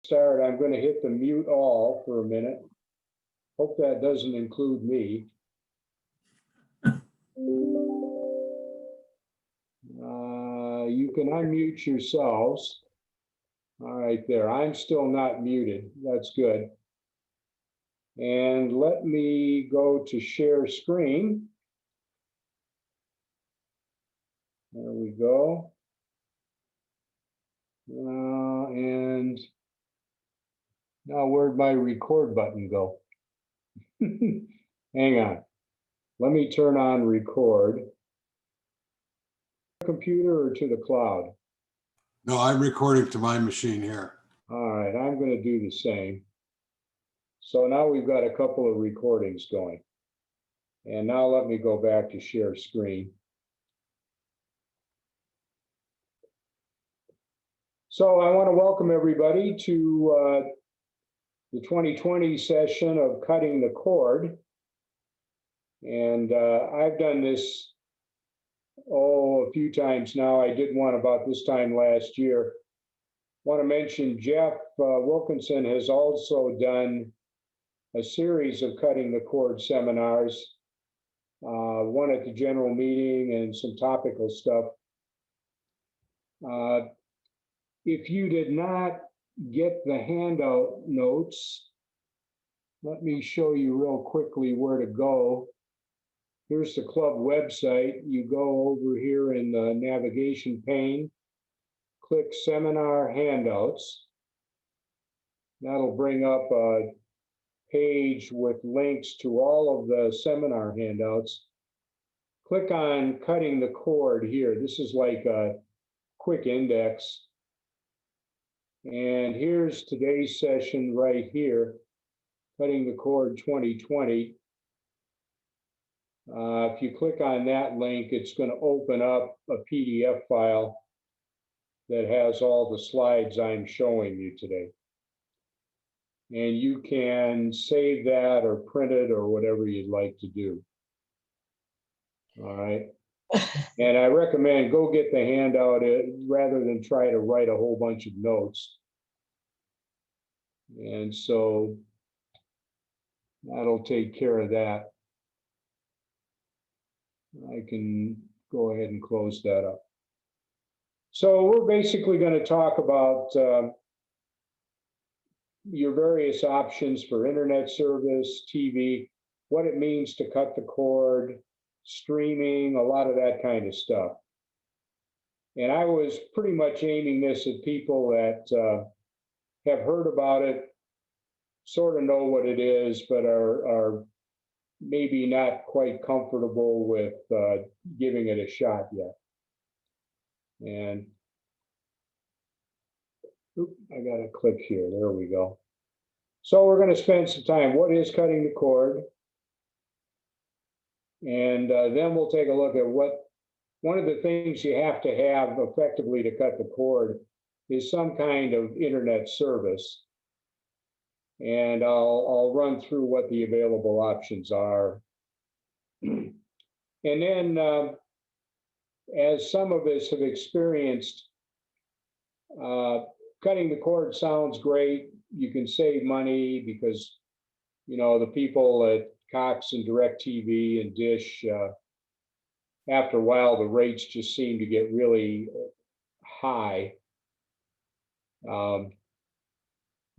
Start, I'm going to hit the mute all for a minute. Hope that doesn't include me. You can unmute yourselves. All right, there. I'm still not muted. That's good. And let me go to share screen. There we go. And now where'd my record button go? Hang on. Let me turn on record. Computer or to the cloud? No, I'm recording to my machine here. All right, I'm going to do the same. So now we've got a couple of recordings going. And now let me go back to share screen. So I want to welcome everybody to the 2020 session of Cutting the Cord. And I've done this, a few times now. I did one about this time last year. Want to mention Jeff Wilkinson has also done a series of Cutting the Cord seminars, one at the general meeting and some topical stuff. If you did not get the handout notes, let me show you real quickly where to go. Here's the club website. You go over here in the navigation pane, click Seminar Handouts. That'll bring up a page with links to all of the seminar handouts. Click on Cutting the Cord here. This is like a quick index. And here's today's session right here, Cutting the Cord 2020. If you click on that link, it's going to open up a PDF file that has all the slides I'm showing you today. And you can save that or print it or whatever you'd like to do. All right. And I recommend go get the handout rather than try to write a whole bunch of notes. And so that'll take care of that. I can go ahead and close that up. So we're basically going to talk about your various options for internet service, TV, what it means to cut the cord, streaming, a lot of that kind of stuff. And I was pretty much aiming this at people that have heard about it, sort of know what it is, but are maybe not quite comfortable with giving it a shot yet. And I got to click here. There we go. So we're going to spend some time. What is cutting the cord? And then we'll take a look at one of the things you have to have effectively to cut the cord is some kind of internet service. And I'll run through what the available options are. And then, as some of us have experienced, cutting the cord sounds great. You can save money because, you know, the people at Cox and DirecTV and Dish, after a while, the rates just seem to get really high.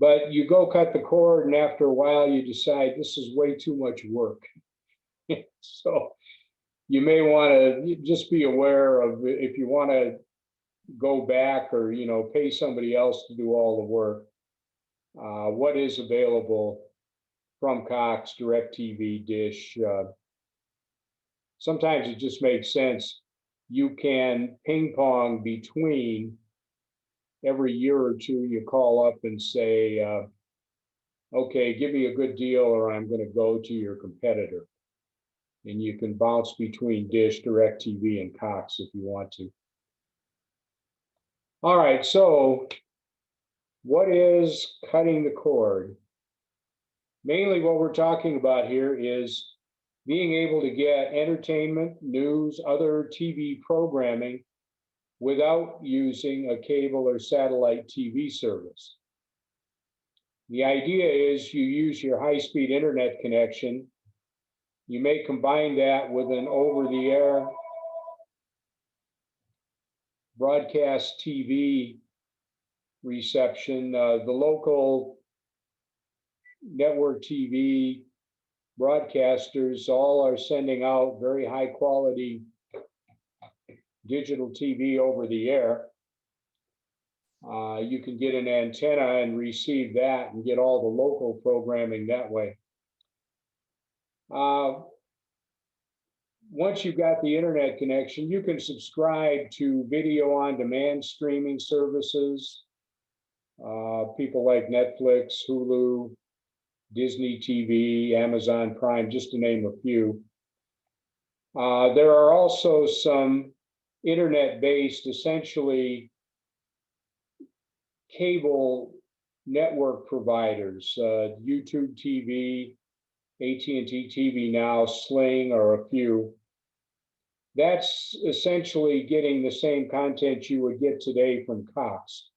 But you go cut the cord, and after a while, you decide this is way too much work. So you may want to just be aware of, if you want to go back or, you know, pay somebody else to do all the work, what is available from Cox, DirecTV, Dish. Sometimes it just makes sense. You can ping pong between. Every year or two, you call up and say, okay, give me a good deal or I'm going to go to your competitor. And you can bounce between Dish, DirecTV, and Cox if you want to. All right, so what is cutting the cord? Mainly what we're talking about here is being able to get entertainment, news, other TV programming without using a cable or satellite TV service. The idea is you use your high-speed internet connection. You may combine that with an over-the-air broadcast TV reception. The local network TV broadcasters all are sending out very high quality digital TV over the air. You can get an antenna and receive that and get all the local programming that way. Once you've got the internet connection, you can subscribe to video on demand streaming services. People like Netflix, Hulu, Disney TV, Amazon Prime, just to name a few. There are also some internet-based, essentially cable network providers, YouTube TV, AT&T TV Now, Sling are a few. That's essentially getting the same content you would get today from Cox.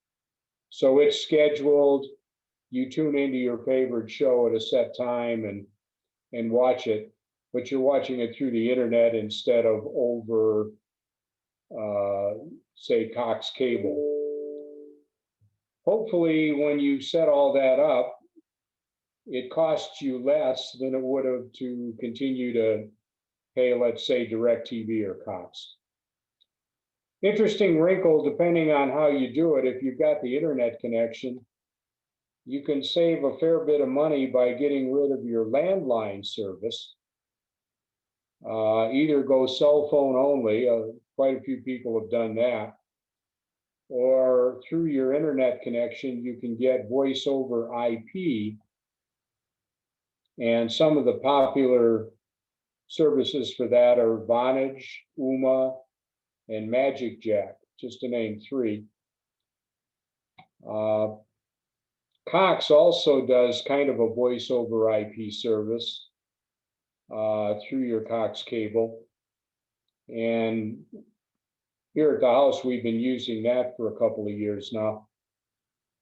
So it's scheduled, you tune into your favorite show at a set time and watch it, but you're watching it through the internet instead of over, say, Cox cable. Hopefully, when you set all that up, it costs you less than it would have to continue to pay, let's say, DirecTV or Cox. Interesting wrinkle, depending on how you do it, if you've got the internet connection, you can save a fair bit of money by getting rid of your landline service. Either go cell phone only, quite a few people have done that, or through your internet connection, you can get voice over IP. And some of the popular services for that are Vonage, Uma, and Magic Jack, just to name three. Cox also does kind of a voice over IP service through your Cox cable. And here at the house, we've been using that for a couple of years now.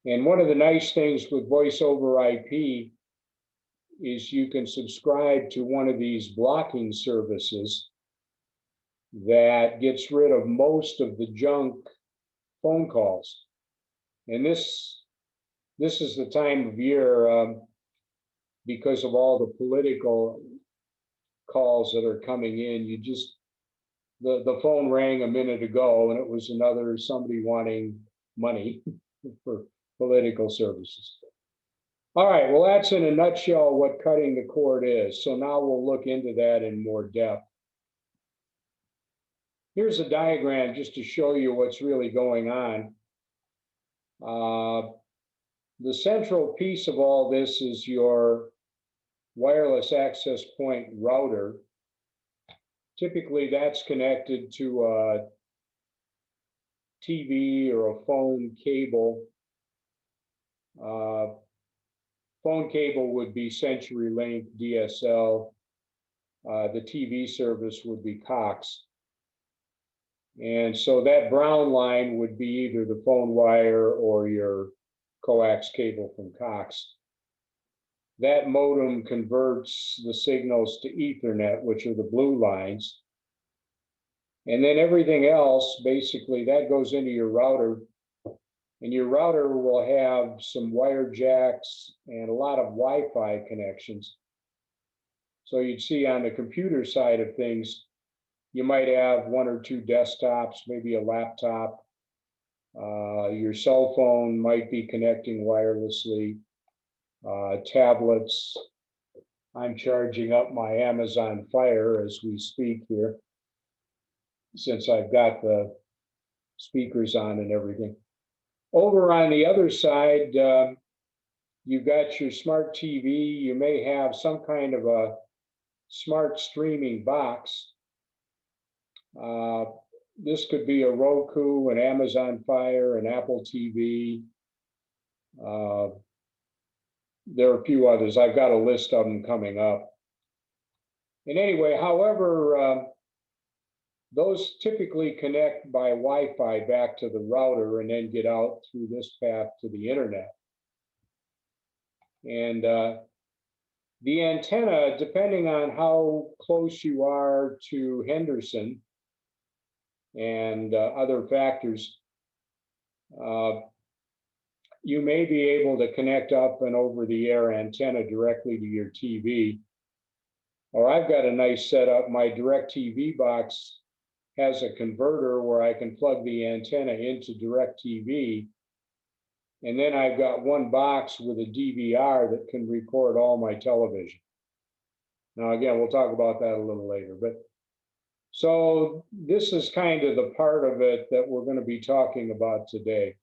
And one of the nice things with voice over IP is you can subscribe to one of these blocking services that gets rid of most of the junk phone calls. And this is the time of year because of all the political calls that are coming in. You just, the phone rang a minute ago and it was somebody wanting money for political services. All right, well, that's in a nutshell what cutting the cord is. So now we'll look into that in more depth. Here's a diagram just to show you what's really going on. The central piece of all this is your wireless access point router. Typically, that's connected to a TV or a phone cable. Phone cable would be CenturyLink, DSL. The TV service would be Cox. And so that brown line would be either the phone wire or your coax cable from Cox. That modem converts the signals to Ethernet, which are the blue lines. And then everything else, basically, that goes into your router. And your router will have some wire jacks and a lot of Wi-Fi connections. So you'd see on the computer side of things, you might have one or two desktops, maybe a laptop. Your cell phone might be connecting wirelessly. Tablets. I'm charging up my Amazon Fire as we speak here, since I've got the speakers on and everything. Over on the other side, you've got your smart TV. You may have some kind of a smart streaming box. This could be a Roku, an Amazon Fire, an Apple TV. There are a few others. I've got a list of them coming up. And anyway, however, those typically connect by Wi-Fi back to the router and then get out through this path to the internet. And the antenna, depending on how close you are to Henderson and other factors, you may be able to connect up an over-the-air antenna directly to your TV. Or I've got a nice setup. My DirecTV box has a converter where I can plug the antenna into DirecTV. And then I've got one box with a DVR that can record all my television. Now, again, we'll talk about that a little later. But so this is kind of the part of it that we're going to be talking about today.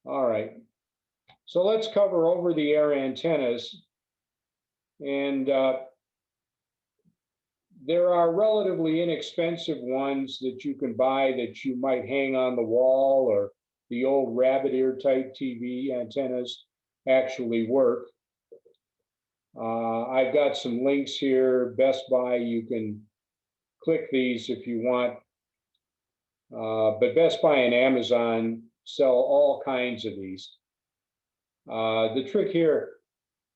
All right. So let's cover over-the-air antennas. And there are relatively inexpensive ones that you can buy that you might hang on the wall, or the old rabbit ear type TV antennas actually work. I've got some links here. Best Buy, you can click these if you want. But Best Buy and Amazon sell all kinds of these. The trick here,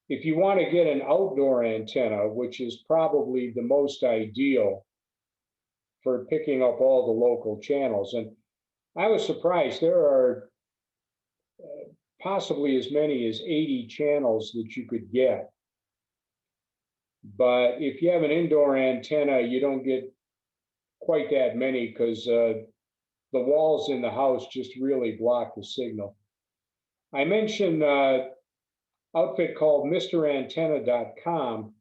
if you want to get an outdoor antenna, which is probably the most ideal for picking up all the local channels, and I was surprised, there are possibly as many as 80 channels that you could get. But if you have an indoor antenna, you don't get quite that many because the walls in the house just really block the signal. I mentioned outfit called MrAntenna.com.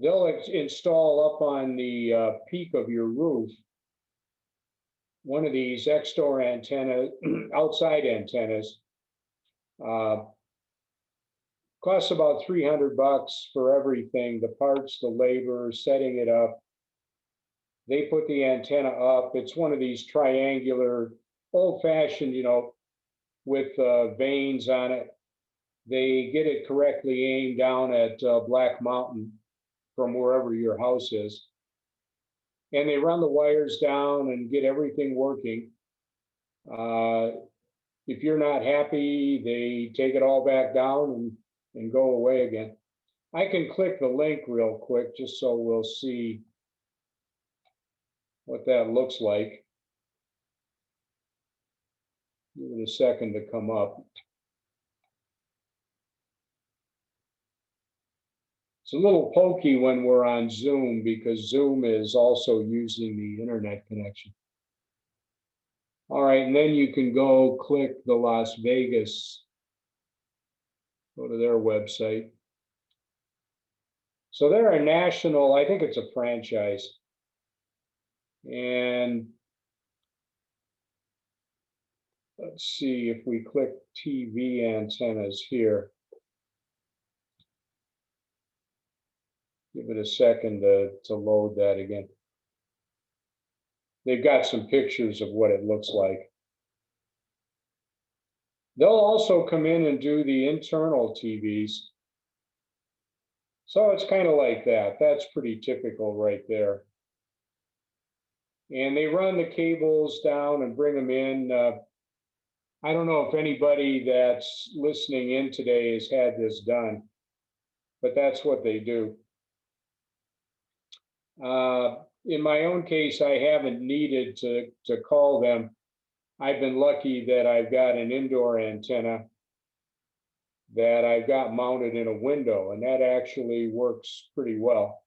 They'll install up on the peak of your roof one of these X-Door antenna, outside antennas. Costs about $300 for everything, the parts, the labor, setting it up. They put the antenna up. It's one of these triangular, old-fashioned, with vanes on it. They get it correctly aimed down at Black Mountain from wherever your house is. And they run the wires down and get everything working. If you're not happy, they take it all back down and go away again. I can click the link real quick just so we'll see what that looks like. Give it a second to come up. It's a little pokey when we're on Zoom because Zoom is also using the internet connection. All right, and then you can go click the Las Vegas, go to their website. So they're a national, I think it's a franchise. And let's see if we click TV antennas here. Give it a second to load that again. They've got some pictures of what it looks like. They'll also come in and do the internal TVs. So it's kind of like that. That's pretty typical right there. And they run the cables down and bring them in. I don't know if anybody that's listening in today has had this done, but that's what they do. In my own case, I haven't needed to call them. I've been lucky that I've got an indoor antenna that I've got mounted in a window, and that actually works pretty well.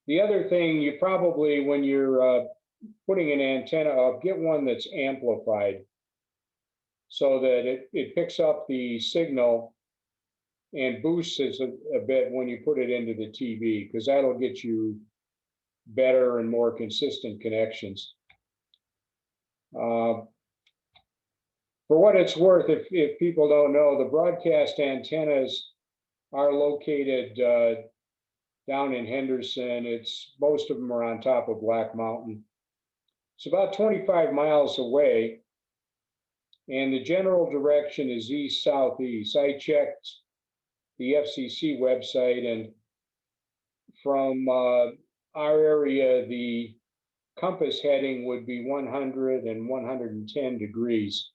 The other thing, you probably, when you're putting an antenna up, get one that's amplified so that it picks up the signal and boosts it a bit when you put it into the TV, because that'll get you better and more consistent connections. For what it's worth, if people don't know, the broadcast antennas are located down in Henderson. Most of them are on top of Black Mountain. It's about 25 miles away, and the general direction is east-southeast. I checked the FCC website, and from our area, the compass heading would be 100 and 110 degrees.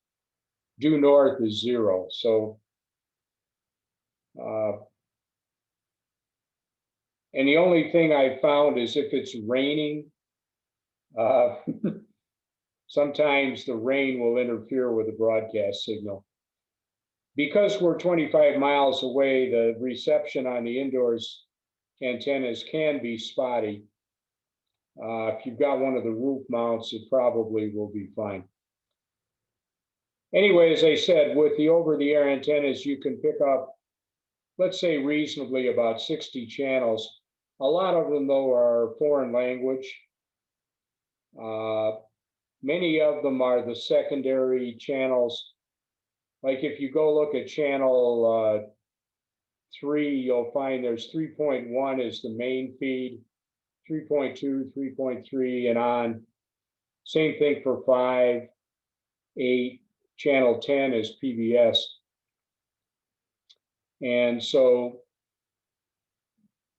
Due north is 0. So, and the only thing I found is if it's raining, sometimes the rain will interfere with the broadcast signal. Because we're 25 miles away, the reception on the indoors antennas can be spotty. If you've got one of the roof mounts, it probably will be fine. Anyway, as I said, with the over-the-air antennas, you can pick up, let's say reasonably about 60 channels. A lot of them, though, are foreign language. Many of them are the secondary channels. Like if you go look at channel 3, you'll find there's 3.1 is the main feed, 3.2, 3.3, and on. Same thing for 5, 8, channel 10 is PBS. And so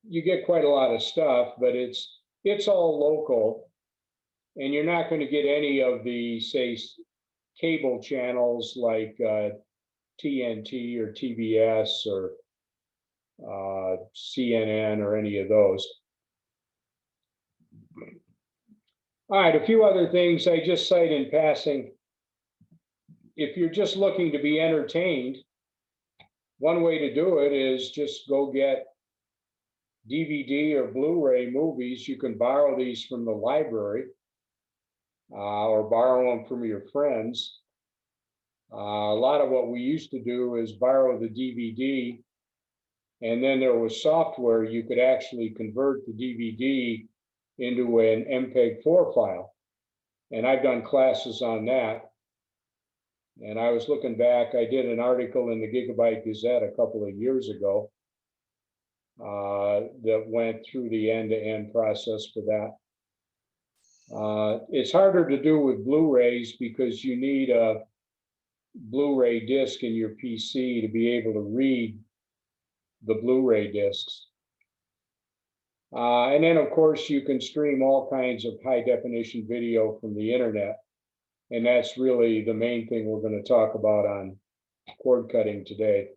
you get quite a lot of stuff, but it's all local. And you're not going to get any of the, say, cable channels like TNT or TBS or CNN or any of those. All right, a few other things I just cite in passing. If you're just looking to be entertained, one way to do it is just go get DVD or Blu-ray movies. You can borrow these from the library or borrow them from your friends. A lot of what we used to do is borrow the DVD, and then there was software you could actually convert the DVD into an MPEG-4 file. And I've done classes on that. And I was looking back, I did an article in the Gigabyte Gazette a couple of years ago that went through the end-to-end process for that. It's harder to do with Blu-rays because you need a Blu-ray disc in your PC to be able to read the Blu-ray discs. And then, of course, you can stream all kinds of high-definition video from the internet. And that's really the main thing we're going to talk about on cord cutting today.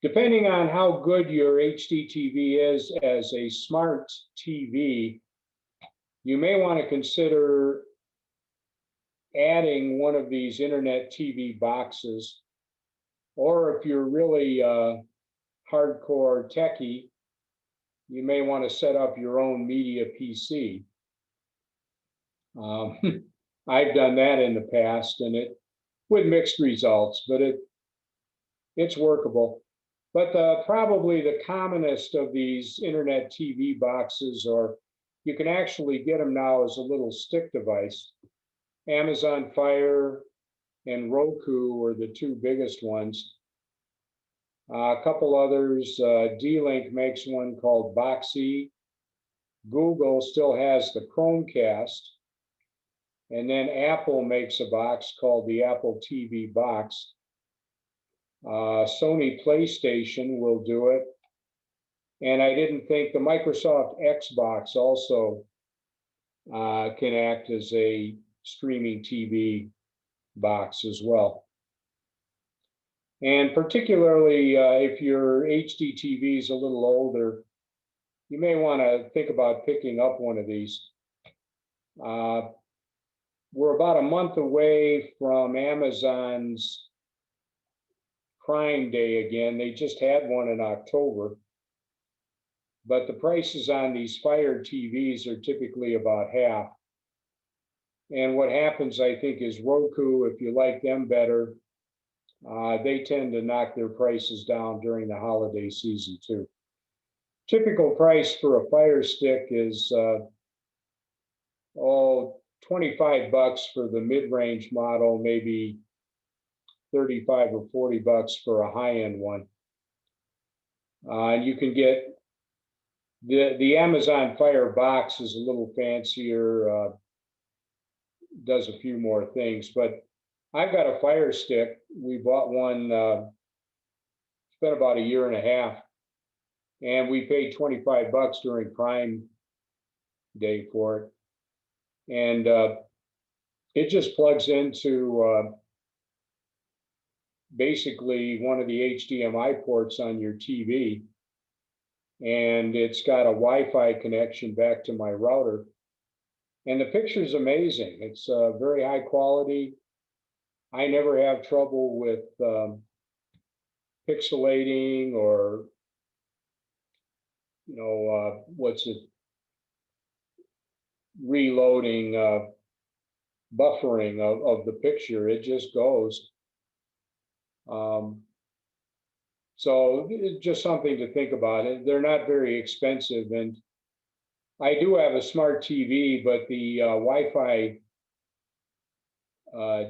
Depending on how good your HDTV is as a smart TV, you may want to consider adding one of these internet TV boxes, or if you're really hardcore techie, you may want to set up your own media PC. I've done that in the past, and with mixed results, but it's workable. But probably the commonest of these internet TV boxes, or you can actually get them now as a little stick device. Amazon Fire and Roku are the two biggest ones. A couple others, D-Link makes one called Boxy. Google still has the Chromecast. And then Apple makes a box called the Apple TV box. Sony PlayStation will do it. And I didn't think the Microsoft Xbox also can act as a streaming TV box as well. And particularly if your HDTV is a little older, you may want to think about picking up one of these. We're about a month away from Amazon's Prime Day again. They just had one in October. But the prices on these Fire TVs are typically about half. And what happens, I think, is Roku, if you like them better, they tend to knock their prices down during the holiday season too. Typical price for a Fire Stick is $25 for the mid-range model, maybe 35 or 40 bucks for a high-end one. And you can get the Amazon Fire box is a little fancier, does a few more things, but I've got a Fire Stick. We bought one, it's been about a year and a half. And we paid 25 bucks during Prime Day for it. And it just plugs into basically one of the HDMI ports on your TV. And it's got a Wi-Fi connection back to my router. And the picture's amazing. It's very high quality. I never have trouble with pixelating or, what's it, reloading, buffering of the picture. It just goes. So it's just something to think about. They're not very expensive, and I do have a smart TV, but the Wi-Fi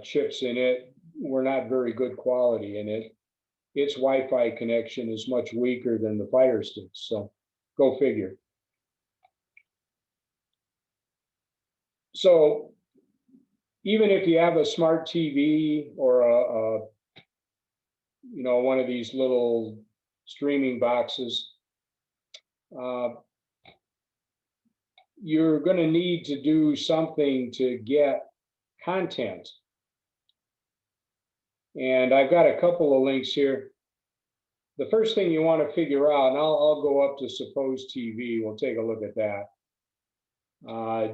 chips in it were not very good quality, and its Wi-Fi connection is much weaker than the Fire Sticks. So go figure. So even if you have a smart TV or one of these little streaming boxes, you're going to need to do something to get content. And I've got a couple of links here. The first thing you want to figure out, and I'll go up to Suppose TV. We'll take a look at that.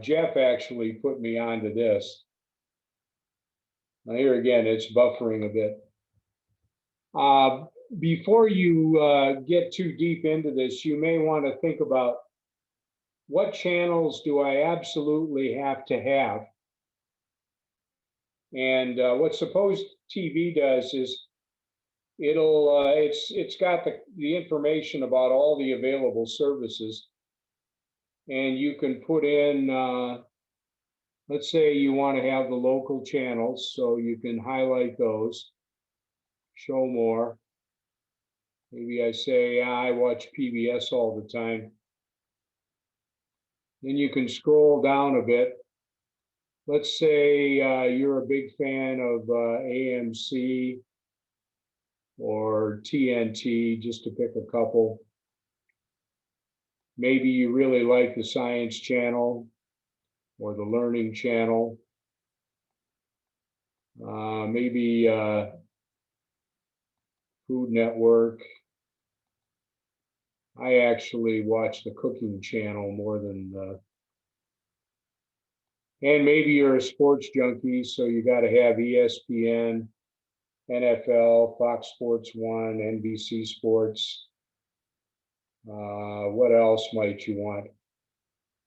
Jeff actually put me onto this. Now here again, it's buffering a bit. Before you get too deep into this, you may want to think about what channels do I absolutely have to have? And what Suppose TV does is it's got the information about all the available services, and you can put in, let's say you want to have the local channels, so you can highlight those, show more. Maybe I say, I watch PBS all the time. Then you can scroll down a bit. Let's say you're a big fan of AMC or TNT, just to pick a couple. Maybe you really like the Science Channel or the Learning Channel. Maybe Food Network. I actually watch the Cooking Channel more than and maybe you're a sports junkie, so you got to have ESPN, NFL, Fox Sports 1, NBC Sports. What else might you want?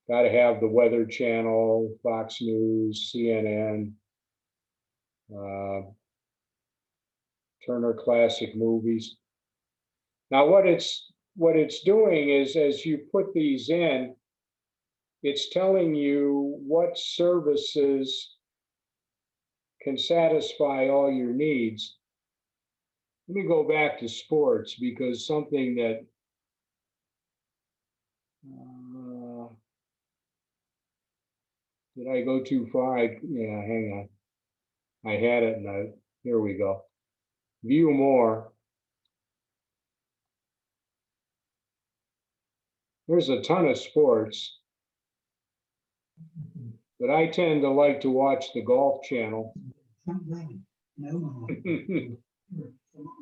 Got to have the Weather Channel, Fox News, CNN, Turner Classic Movies. Now, what it's doing is, as you put these in, it's telling you what services can satisfy all your needs. Let me go back to sports, because something that did I go too far? Yeah, hang on. I had it, and here we go. View more. There's a ton of sports, but I tend to like to watch the Golf Channel.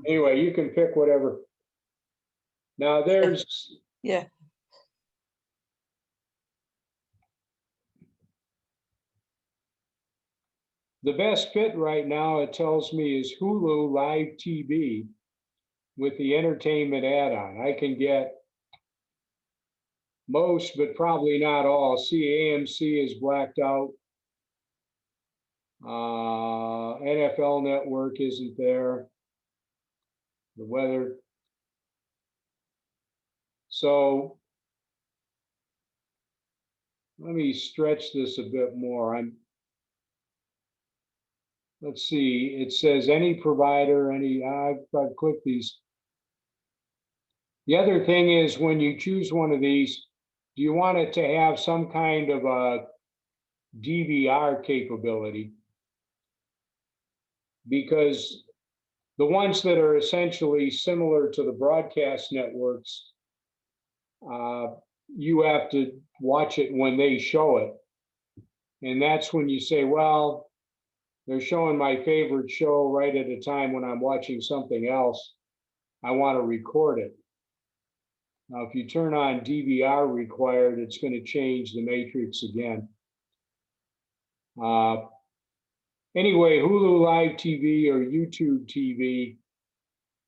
Anyway, you can pick whatever. Now there's Yeah. the best fit right now, it tells me, is Hulu Live TV with the entertainment add-on. I can get most, but probably not all. See, AMC is blacked out. NFL Network isn't there. The weather. So let me stretch this a bit more. Let's see, it says any provider, I've clicked these. The other thing is, when you choose one of these, do you want it to have some kind of a DVR capability? Because the ones that are essentially similar to the broadcast networks you have to watch it when they show it. And that's when you say, well, they're showing my favorite show right at a time when I'm watching something else. I want to record it. Now, if you turn on DVR required, it's going to change the matrix again. Anyway, Hulu Live TV or YouTube TV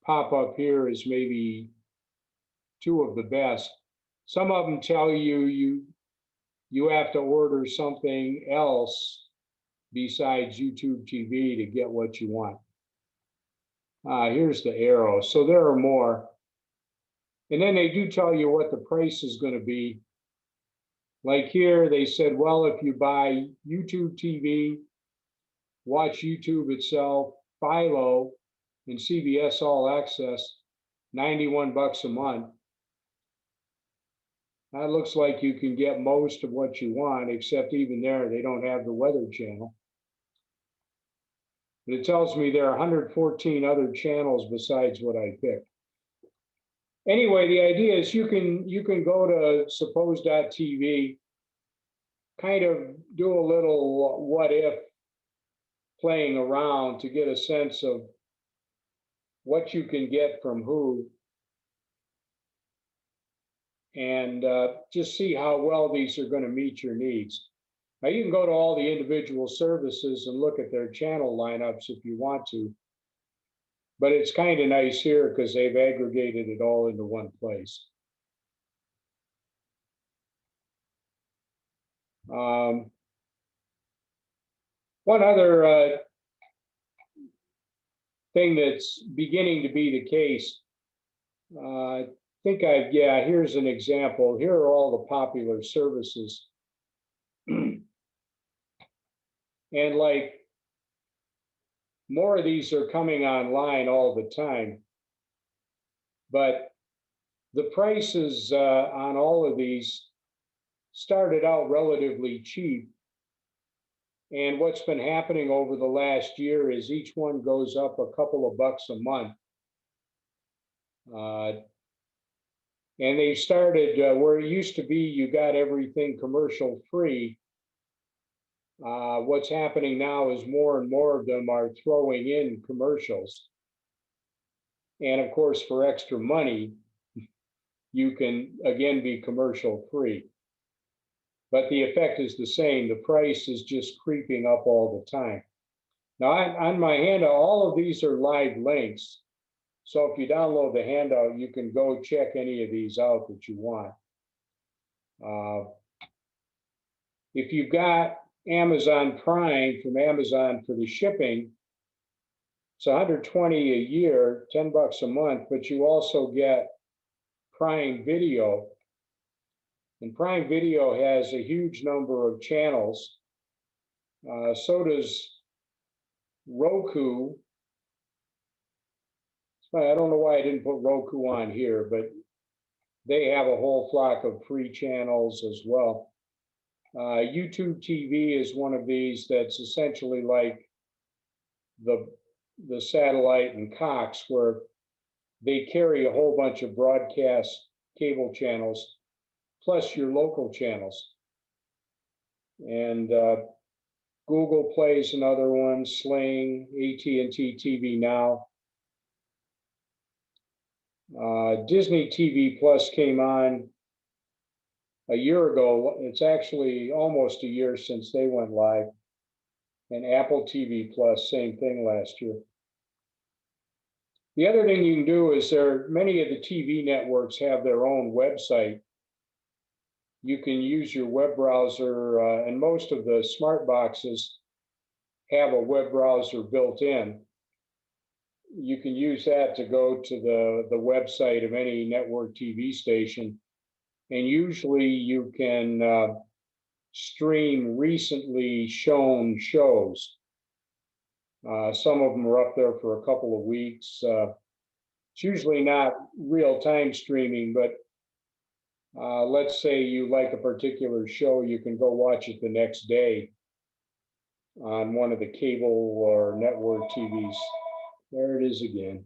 pop up here is maybe two of the best. Some of them tell you have to order something else besides YouTube TV to get what you want. Here's the arrow. So there are more. And then they do tell you what the price is going to be. Like here, they said, well, if you buy YouTube TV, watch YouTube itself, Philo, and CBS All Access, 91 bucks a month. That looks like you can get most of what you want, except even there, they don't have the Weather Channel. But it tells me there are 114 other channels besides what I picked. Anyway, the idea is you can go to suppose.tv, kind of do a little what if playing around to get a sense of what you can get from who, and just see how well these are going to meet your needs. Now you can go to all the individual services and look at their channel lineups if you want to, but it's kind of nice here because they've aggregated it all into one place. One other thing that's beginning to be the case, I think here's an example. Here are all the popular services. And like more of these are coming online all the time, but the prices on all of these started out relatively cheap. And what's been happening over the last year is each one goes up a couple of bucks a month. And they started where it used to be you got everything commercial free. What's happening now is more and more of them are throwing in commercials. And of course, for extra money, you can again be commercial free. But the effect is the same. The price is just creeping up all the time. Now, on my handout, all of these are live links. So if you download the handout, you can go check any of these out that you want. If you've got Amazon Prime from Amazon for the shipping, it's $120 a year, 10 bucks a month, but you also get Prime Video. And Prime Video has a huge number of channels. So does Roku. I don't know why I didn't put Roku on here, but they have a whole flock of free channels as well. YouTube TV is one of these that's essentially like the satellite and Cox, where they carry a whole bunch of broadcast cable channels, plus your local channels. And Google Play's another one, Sling, AT&T TV Now. Disney TV Plus came on a year ago. It's actually almost a year since they went live. And Apple TV Plus, same thing last year. The other thing you can do is many of the TV networks have their own website. You can use your web browser, and most of the smart boxes have a web browser built in. You can use that to go to the website of any network TV station. And usually you can stream recently shown shows. Some of them are up there for a couple of weeks. It's usually not real-time streaming, but let's say you like a particular show, you can go watch it the next day on one of the cable or network TVs. There it is again.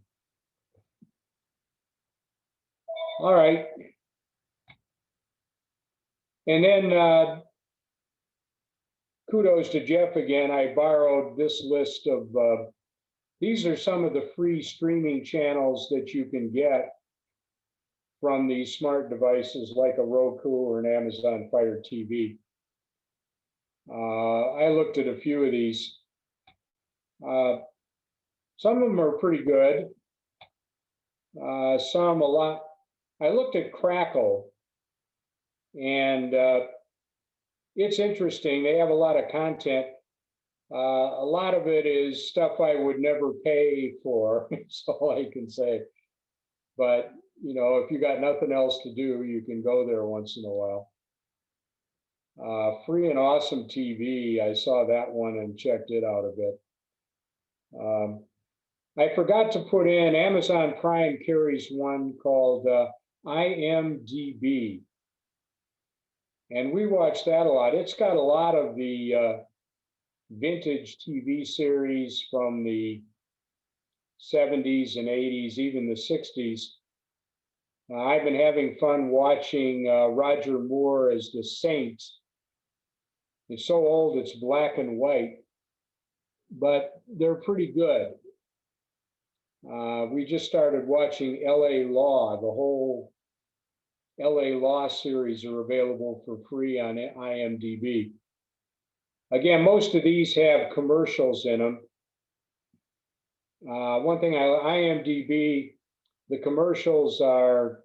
All right. And then kudos to Jeff again. I borrowed this list of, these are some of the free streaming channels that you can get from these smart devices like a Roku or an Amazon Fire TV. I looked at a few of these. Some of them are pretty good. Some a lot. I looked at Crackle, and it's interesting. They have a lot of content. A lot of it is stuff I would never pay for. That's all I can say. But you know, if you got nothing else to do, you can go there once in a while. Free and Awesome TV. I saw that one and checked it out a bit. I forgot to put in Amazon Prime carries one called IMDb. And we watch that a lot. It's got a lot of the vintage TV series from the 70s and 80s, even the 60s. I've been having fun watching Roger Moore as the Saint. It's so old, it's black and white, but they're pretty good. We just started watching LA Law. The whole LA Law series are available for free on IMDb. Again, most of these have commercials in them. One thing, IMDb, the commercials are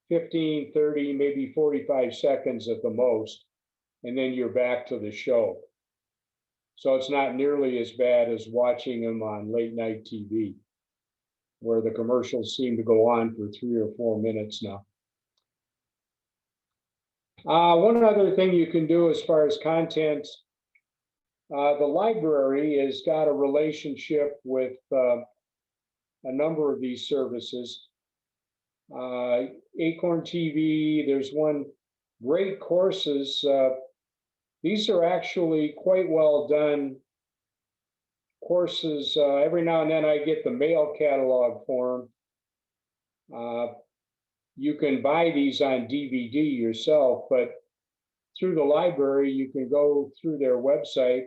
15, 30, maybe 45 seconds at the most, and then you're back to the show. So it's not nearly as bad as watching them on late night TV, where the commercials seem to go on for 3 or 4 minutes now. One other thing you can do as far as content, the library has got a relationship with a number of these services. Acorn TV, there's one, Great Courses. These are actually quite well done courses. Every now and then I get the mail catalog for them. You can buy these on DVD yourself, but through the library, you can go through their website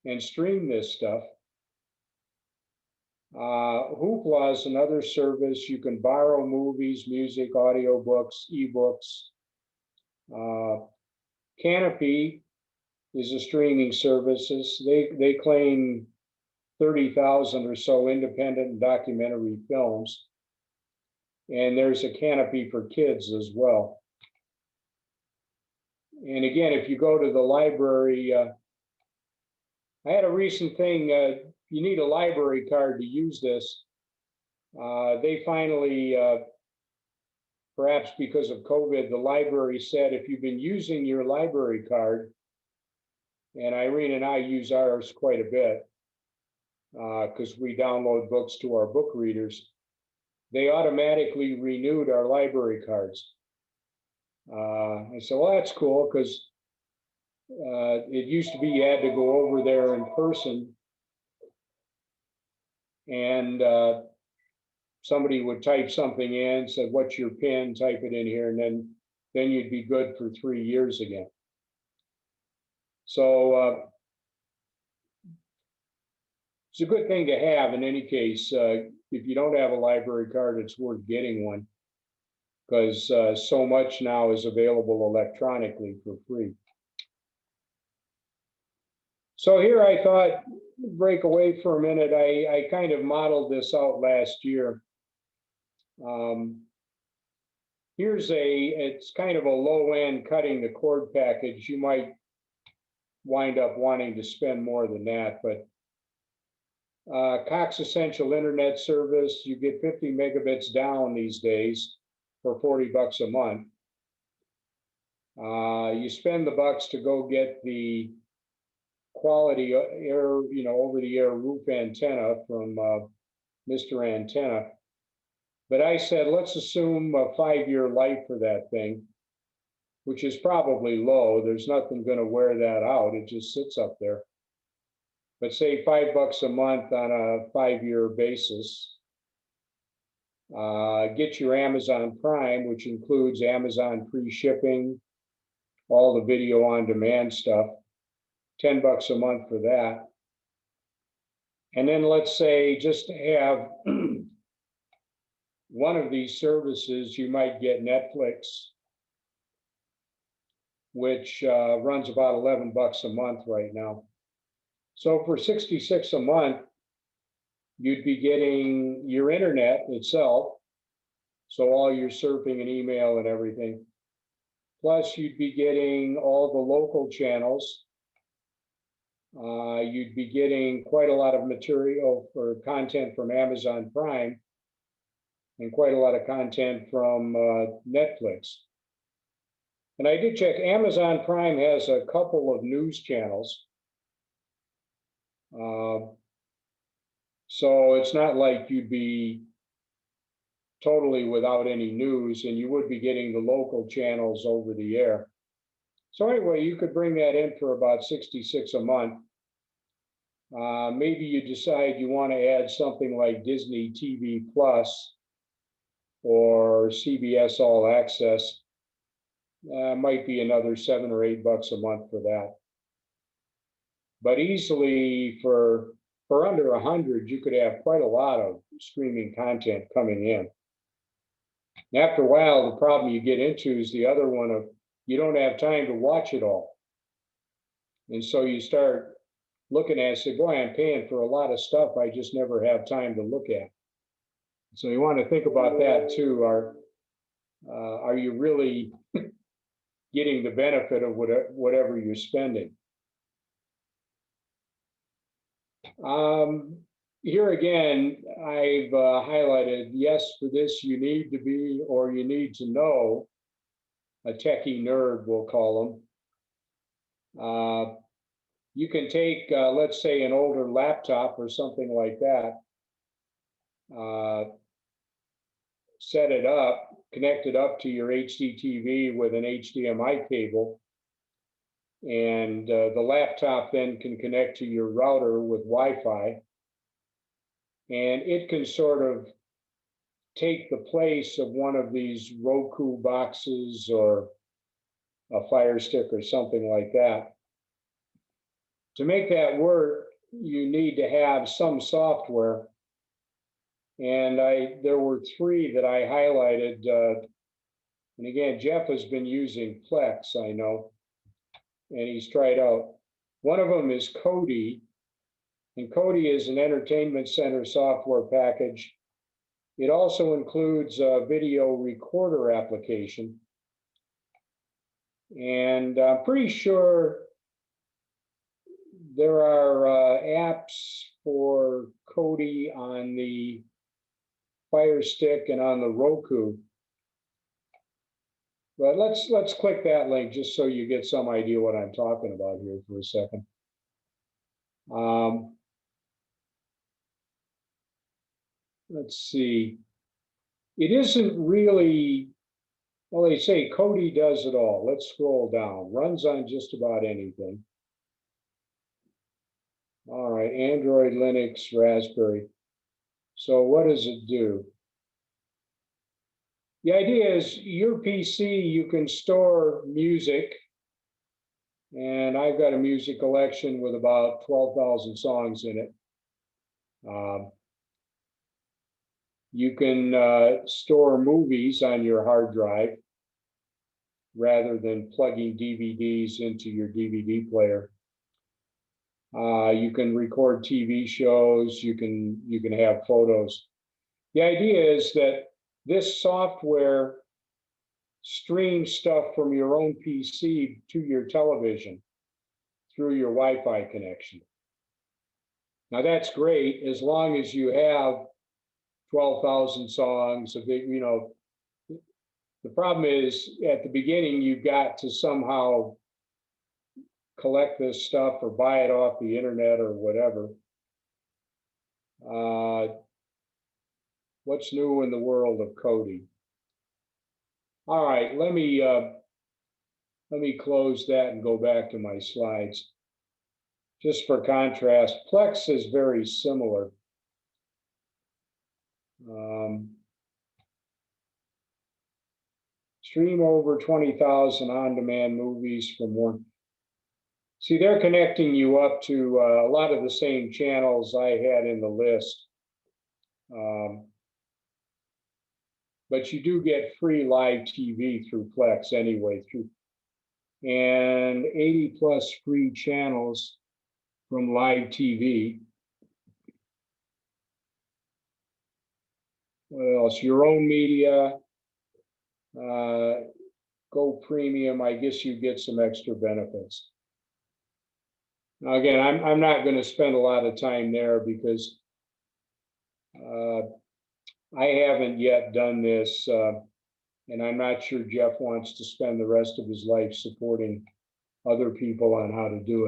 and stream this stuff. Hoopla is another service. You can borrow movies, music, audiobooks, ebooks. Canopy is a streaming services. They claim 30,000 or so independent and documentary films. And there's a Canopy for kids as well. And again, if you go to the library, I had a recent thing, you need a library card to use this. They finally, perhaps because of COVID, the library said if you've been using your library card, and Irene and I use ours quite a bit, because we download books to our book readers, they automatically renewed our library cards. I said, well, that's cool, because it used to be you had to go over there in person, and somebody would type something in, said, what's your PIN, type it in here, and then you'd be good for 3 years again. So it's a good thing to have in any case. If you don't have a library card, it's worth getting one, because so much now is available electronically for free. So here I thought, break away for a minute. I kind of modeled this out last year. It's kind of a low end cutting the cord package. You might wind up wanting to spend more than that, but Cox Essential Internet Service, you get 50 megabits down these days for $40 a month. You spend the bucks to go get the quality air, over the air roof antenna from Mr. Antenna. But I said, let's assume a 5-year life for that thing, which is probably low. There's nothing going to wear that out. It just sits up there. But say $5 a month on a 5-year basis. Get your Amazon Prime, which includes Amazon free shipping, all the video on demand stuff, $10 a month for that. And then let's say just to have one of these services, you might get Netflix, which runs about $11 a month right now. So for $66 a month, you'd be getting your internet itself, so all your surfing and email and everything. Plus, you'd be getting all the local channels. You'd be getting quite a lot of material or content from Amazon Prime and quite a lot of content from Netflix. And I did check, Amazon Prime has a couple of news channels. So it's not like you'd be totally without any news, and you would be getting the local channels over the air. So anyway, you could bring that in for about $66 a month. Maybe you decide you want to add something like Disney TV Plus or CBS All Access. Might be another $7 or $8 a month for that. But easily for under 100, you could have quite a lot of streaming content coming in. And after a while, the problem you get into is the other one of you don't have time to watch it all. And so you start looking at it and say, boy, I'm paying for a lot of stuff I just never have time to look at. So you want to think about that too. Are you really getting the benefit of whatever you're spending? Here again, I've highlighted, yes, for this you need to be, or you need to know, a techie nerd, we'll call them. You can take, let's say, an older laptop or something like that, set it up, connect it up to your HDTV with an HDMI cable, and the laptop then can connect to your router with Wi-Fi, and it can sort of take the place of one of these Roku boxes or a Fire Stick or something like that. To make that work, you need to have some software, and there were 3 that I highlighted. And again, Jeff has been using Plex, I know, and he's tried out. One of them is Kodi, and Kodi is an entertainment center software package. It also includes a video recorder application. And I'm pretty sure there are apps for Kodi on the Fire Stick and on the Roku. But let's click that link just so you get some idea what I'm talking about here for a second. Let's see. It isn't really, well, they say Kodi does it all. Let's scroll down. Runs on just about anything. All right, Android, Linux, Raspberry. So what does it do? The idea is your PC, you can store music, and I've got a music collection with about 12,000 songs in it. You can store movies on your hard drive rather than plugging DVDs into your DVD player. You can record TV shows, you can have photos. The idea is that this software streams stuff from your own PC to your television through your Wi-Fi connection. Now that's great as long as you have 12,000 songs of it, you know. The problem is at the beginning, you've got to somehow collect this stuff or buy it off the internet or whatever. What's new in the world of Kodi? All right, let me close that and go back to my slides. Just for contrast, Plex is very similar. Stream over 20,000 on-demand movies from one. See, they're connecting you up to a lot of the same channels I had in the list. But you do get free live TV through Plex anyway, and 80 plus free channels from live TV. What else? Your own media, Go Premium. I guess you get some extra benefits. Now, again, I'm not going to spend a lot of time there because I haven't yet done this, and I'm not sure Jeff wants to spend the rest of his life supporting other people on how to do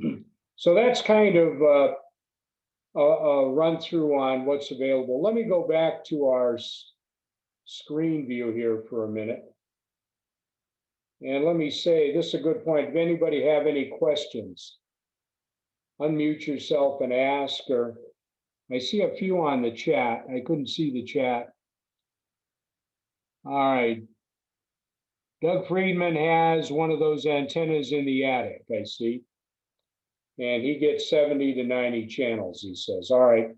it. So that's kind of a run through on what's available. Let me go back to our screen view here for a minute. And let me say, this is a good point. If anybody have any questions, unmute yourself and ask, or I see a few on the chat. I couldn't see the chat. All right. Doug Friedman has one of those antennas in the attic, I see. And he gets 70 to 90 channels, he says. All right.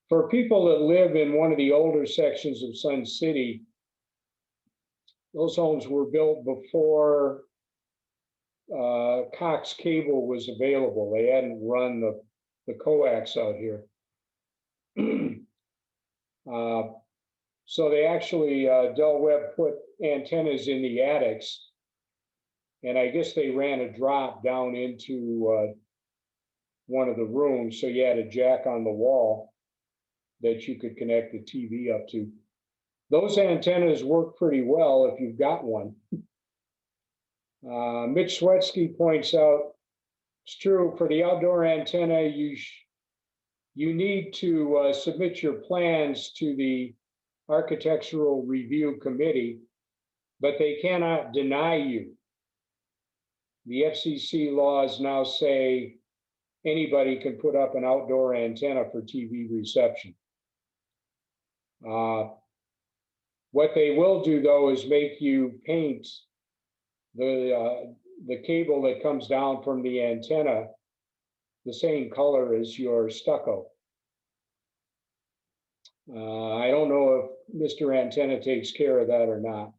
For people that live in one of the older sections of Sun City, those homes were built before Cox Cable was available. They hadn't run the coax out here. So they actually, Del Webb put antennas in the attics, and I guess they ran a drop down into one of the rooms, so you had a jack on the wall that you could connect the TV up to. Those antennas work pretty well if you've got one. Mitch Swetsky points out, it's true, for the outdoor antenna, you need to submit your plans to the Architectural Review Committee, but they cannot deny you. The FCC laws now say anybody can put up an outdoor antenna for TV reception. What they will do, though, is make you paint the cable that comes down from the antenna the same color as your stucco. I don't know if Mr. Antenna takes care of that or not.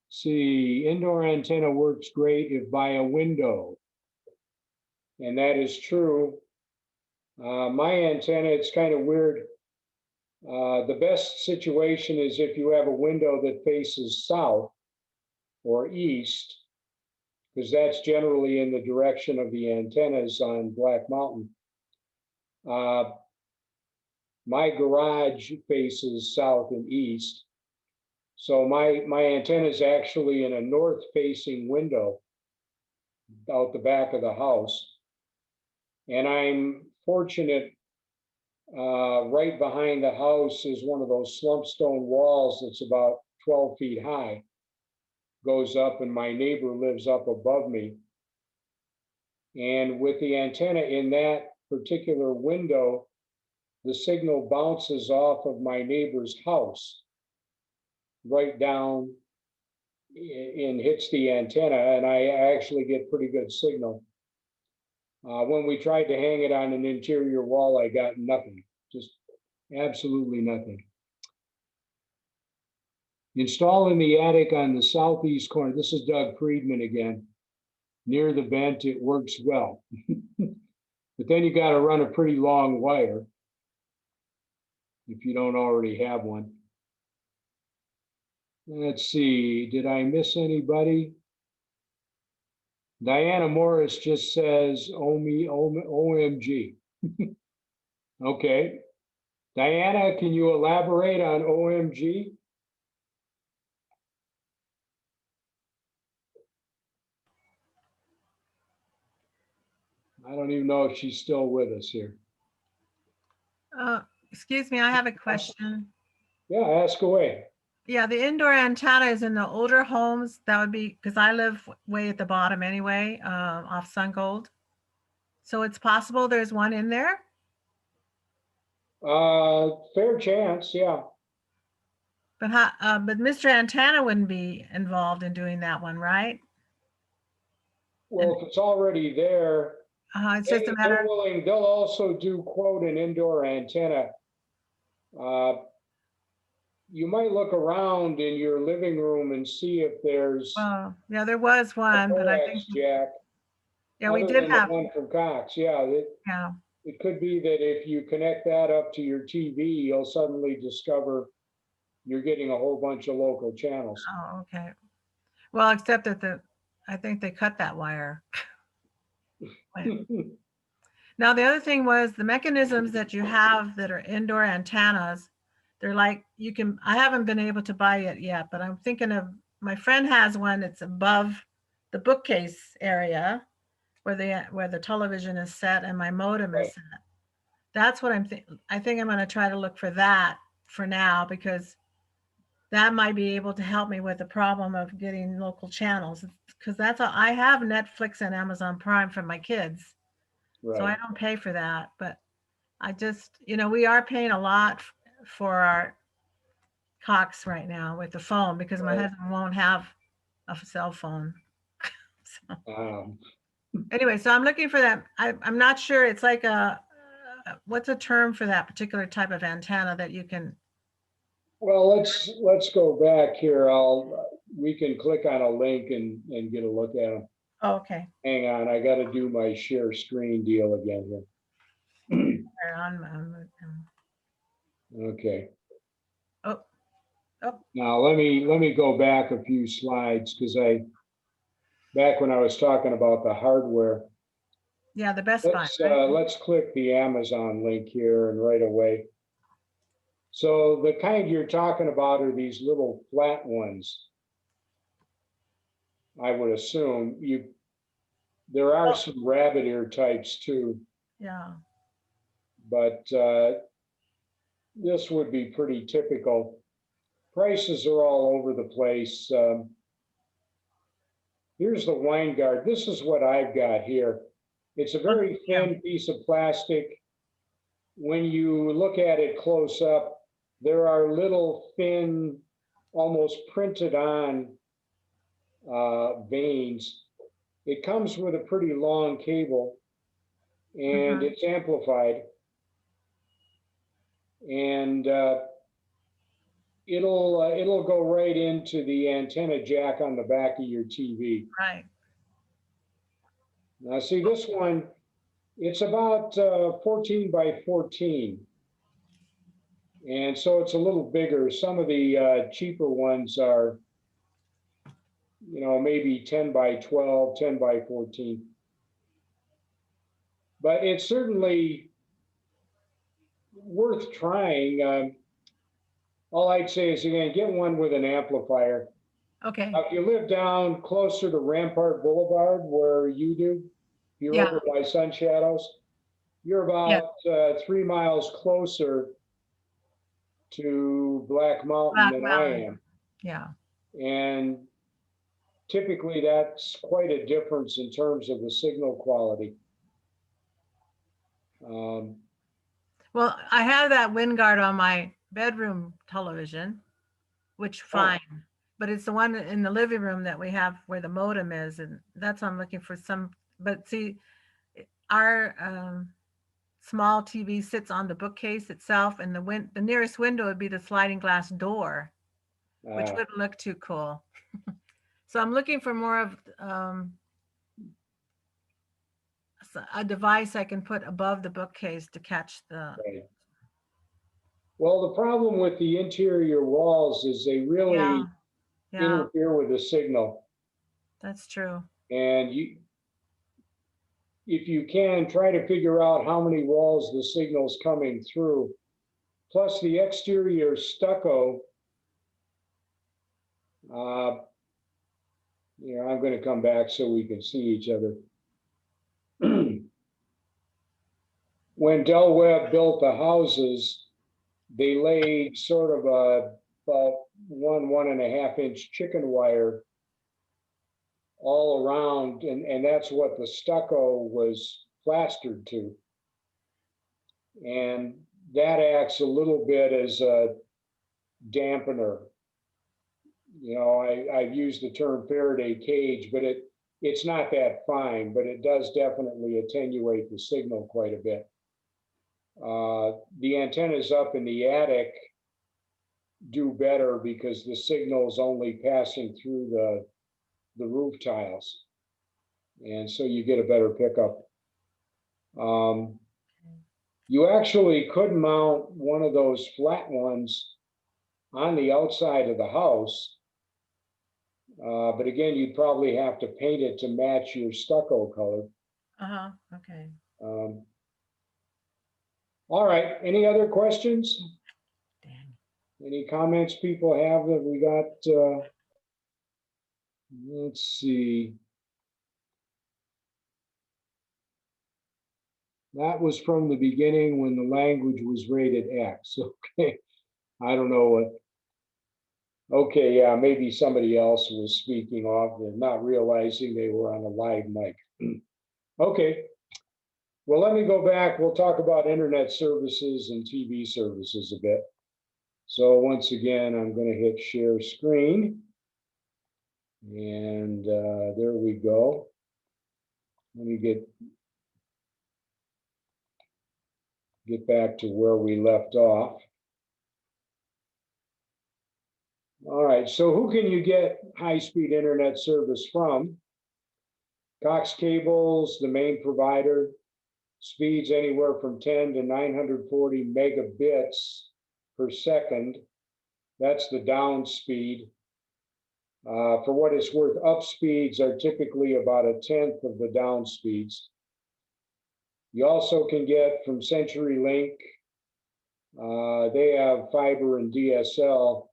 See, indoor antenna works great if by a window. And that is true. My antenna, it's kind of weird. The best situation is if you have a window that faces south or east, because that's generally in the direction of the antennas on Black Mountain. My garage faces south and east. So my antenna is actually in a north-facing window out the back of the house. And I'm fortunate, right behind the house is one of those slump stone walls that's about 12 feet high, goes up, and my neighbor lives up above me. And with the antenna in that particular window, the signal bounces off of my neighbor's house right down and hits the antenna, and I actually get pretty good signal. When we tried to hang it on an interior wall, I got nothing, just absolutely nothing. Install in the attic on the southeast corner. This is Doug Friedman again. Near the vent, it works well. But then you got to run a pretty long wire if you don't already have one. Let's see, did I miss anybody? Diana Morris just says, OMG. Okay. Diana, can you elaborate on OMG? I don't even know if she's still with us here. Excuse me, I have a question. Yeah, ask away. Yeah, the indoor antenna is in the older homes. That would be, because I live way at the bottom anyway, off Sungold. So it's possible there's one in there? Fair chance, yeah. But Mr. Antenna wouldn't be involved in doing that one, right? Well, if it's already there, It's just a they're matter, willing, they'll also do quote an indoor antenna. Uh, You might look around in your living room and see if there's well, yeah, there was a one, but I think, coax jack, yeah, we other did than the have, one from Cox. Yeah, yeah. it could be that if you connect that up to your TV, you'll suddenly discover you're getting a whole bunch of local channels. Oh, okay. Well, except that I think they cut that wire. Now, the other thing was the mechanisms that you have that are indoor antennas. They're like, I haven't been able to buy it yet, but I'm thinking of, my friend has one. It's above the bookcase area where the television is set and my modem Right. is set. That's what I think I'm going to try to look for that for now, because that might be able to help me with the problem of getting local channels, because I have Netflix and Amazon Prime for my kids. So I Right. don't pay for that, but I just, we are paying a lot for our Cox right now with the phone, because my Right. husband won't have a cell phone. So Um, anyway, so I'm looking for that. I'm not sure. It's like what's a term for that particular type of antenna that you can, well, let's go back here. We can click on a link and get a look at them. oh, okay. Hang on, I got to do my share screen deal again here. They're Okay. oh, oh, Now let me go back a few slides because back when I was talking about the hardware, yeah, the Best Buy, let's right? let's click the Amazon link here and right away. So the kind you're talking about are these little flat ones. I would assume there are Oh, some rabbit ear types too, yeah. but this would be pretty typical. Prices are all over the place. Here's the wine guard. This is what I've got here. It's a Oh, very yeah. thin piece of plastic. When you look at it close up, there are little thin, almost printed on veins. It comes with a pretty long cable and Mhm. it's amplified. And it'll go right into the antenna jack on the back of your TV. Right. Now see this one, it's about 14 by 14. And so it's a little bigger. Some of the cheaper ones are, maybe 10 by 12, 10 by 14. But it's certainly worth trying. All I'd say is, again, get one with an amplifier. Okay. Now, if you live down closer to Rampart Boulevard, where you do, you're Yeah. over by Sun Shadows, you're Yeah. about 3 miles closer to Black Mountain Black than I Mountain. am. Yeah. And typically that's quite a difference in terms of the signal quality. Well, I have that wind guard on my bedroom television, which fine, but it's the one in the living room that we have where the modem is, and that's why I'm looking for some. But see, our small TV sits on the bookcase itself, and the nearest window would be the sliding glass door, which wouldn't look too cool. So I'm looking for more of a device I can put above the bookcase to catch the. Right. Well, the problem with the interior walls is they really Yeah, interfere with the signal. that's true. And if you can, try to figure out how many walls the signal's coming through. Plus the exterior stucco, I'm going to come back so we can see each other. When Del Webb built the houses, they laid sort of about 1.5 inch chicken wire all around, and that's what the stucco was plastered to. And that acts a little bit as a dampener. You know, I've used the term Faraday cage, but it's not that fine, but it does definitely attenuate the signal quite a bit. The antennas up in the attic do better because the signal is only passing through the roof tiles. And so you get a better pickup. You actually could mount one of those flat ones on the outside of the house. But again, you'd probably have to paint it to match your stucco color. Uh-huh, okay. All right, any other questions? Dang. Any comments people have that we got? Let's see. That was from the beginning when the language was rated X. Okay, I don't know what. Okay, yeah, maybe somebody else was speaking off and not realizing they were on a live mic. Okay, well, let me go back. We'll talk about internet services and TV services a bit. So once again, I'm going to hit share screen. And there we go. Let me get back to where we left off. All right, so who can you get high-speed internet service from? Cox Cable's the main provider. Speeds anywhere from 10 to 940 megabits per second. That's the down speed. For what it's worth, up speeds are typically about 1/10 of the down speeds. You also can get from CenturyLink. They have fiber and DSL.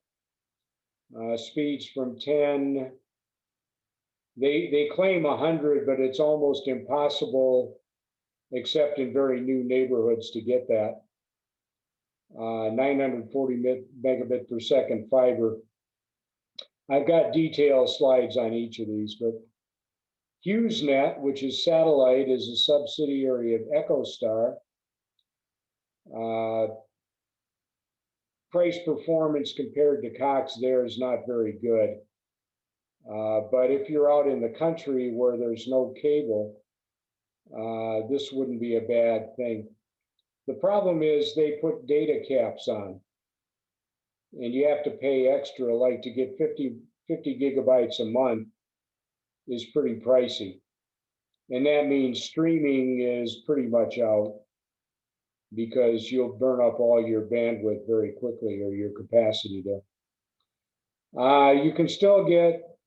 Speeds from 10. They claim 100, but it's almost impossible, except in very new neighborhoods, to get that. 940 megabit per second fiber. I've got detailed slides on each of these, but HughesNet, which is satellite, is a subsidiary of EchoStar. Price performance compared to Cox there is not very good. But if you're out in the country where there's no cable, this wouldn't be a bad thing. The problem is they put data caps on, and you have to pay extra, like to get 50 gigabytes a month is pretty pricey. And that means streaming is pretty much out because you'll burn up all your bandwidth very quickly, or your capacity there. You can still get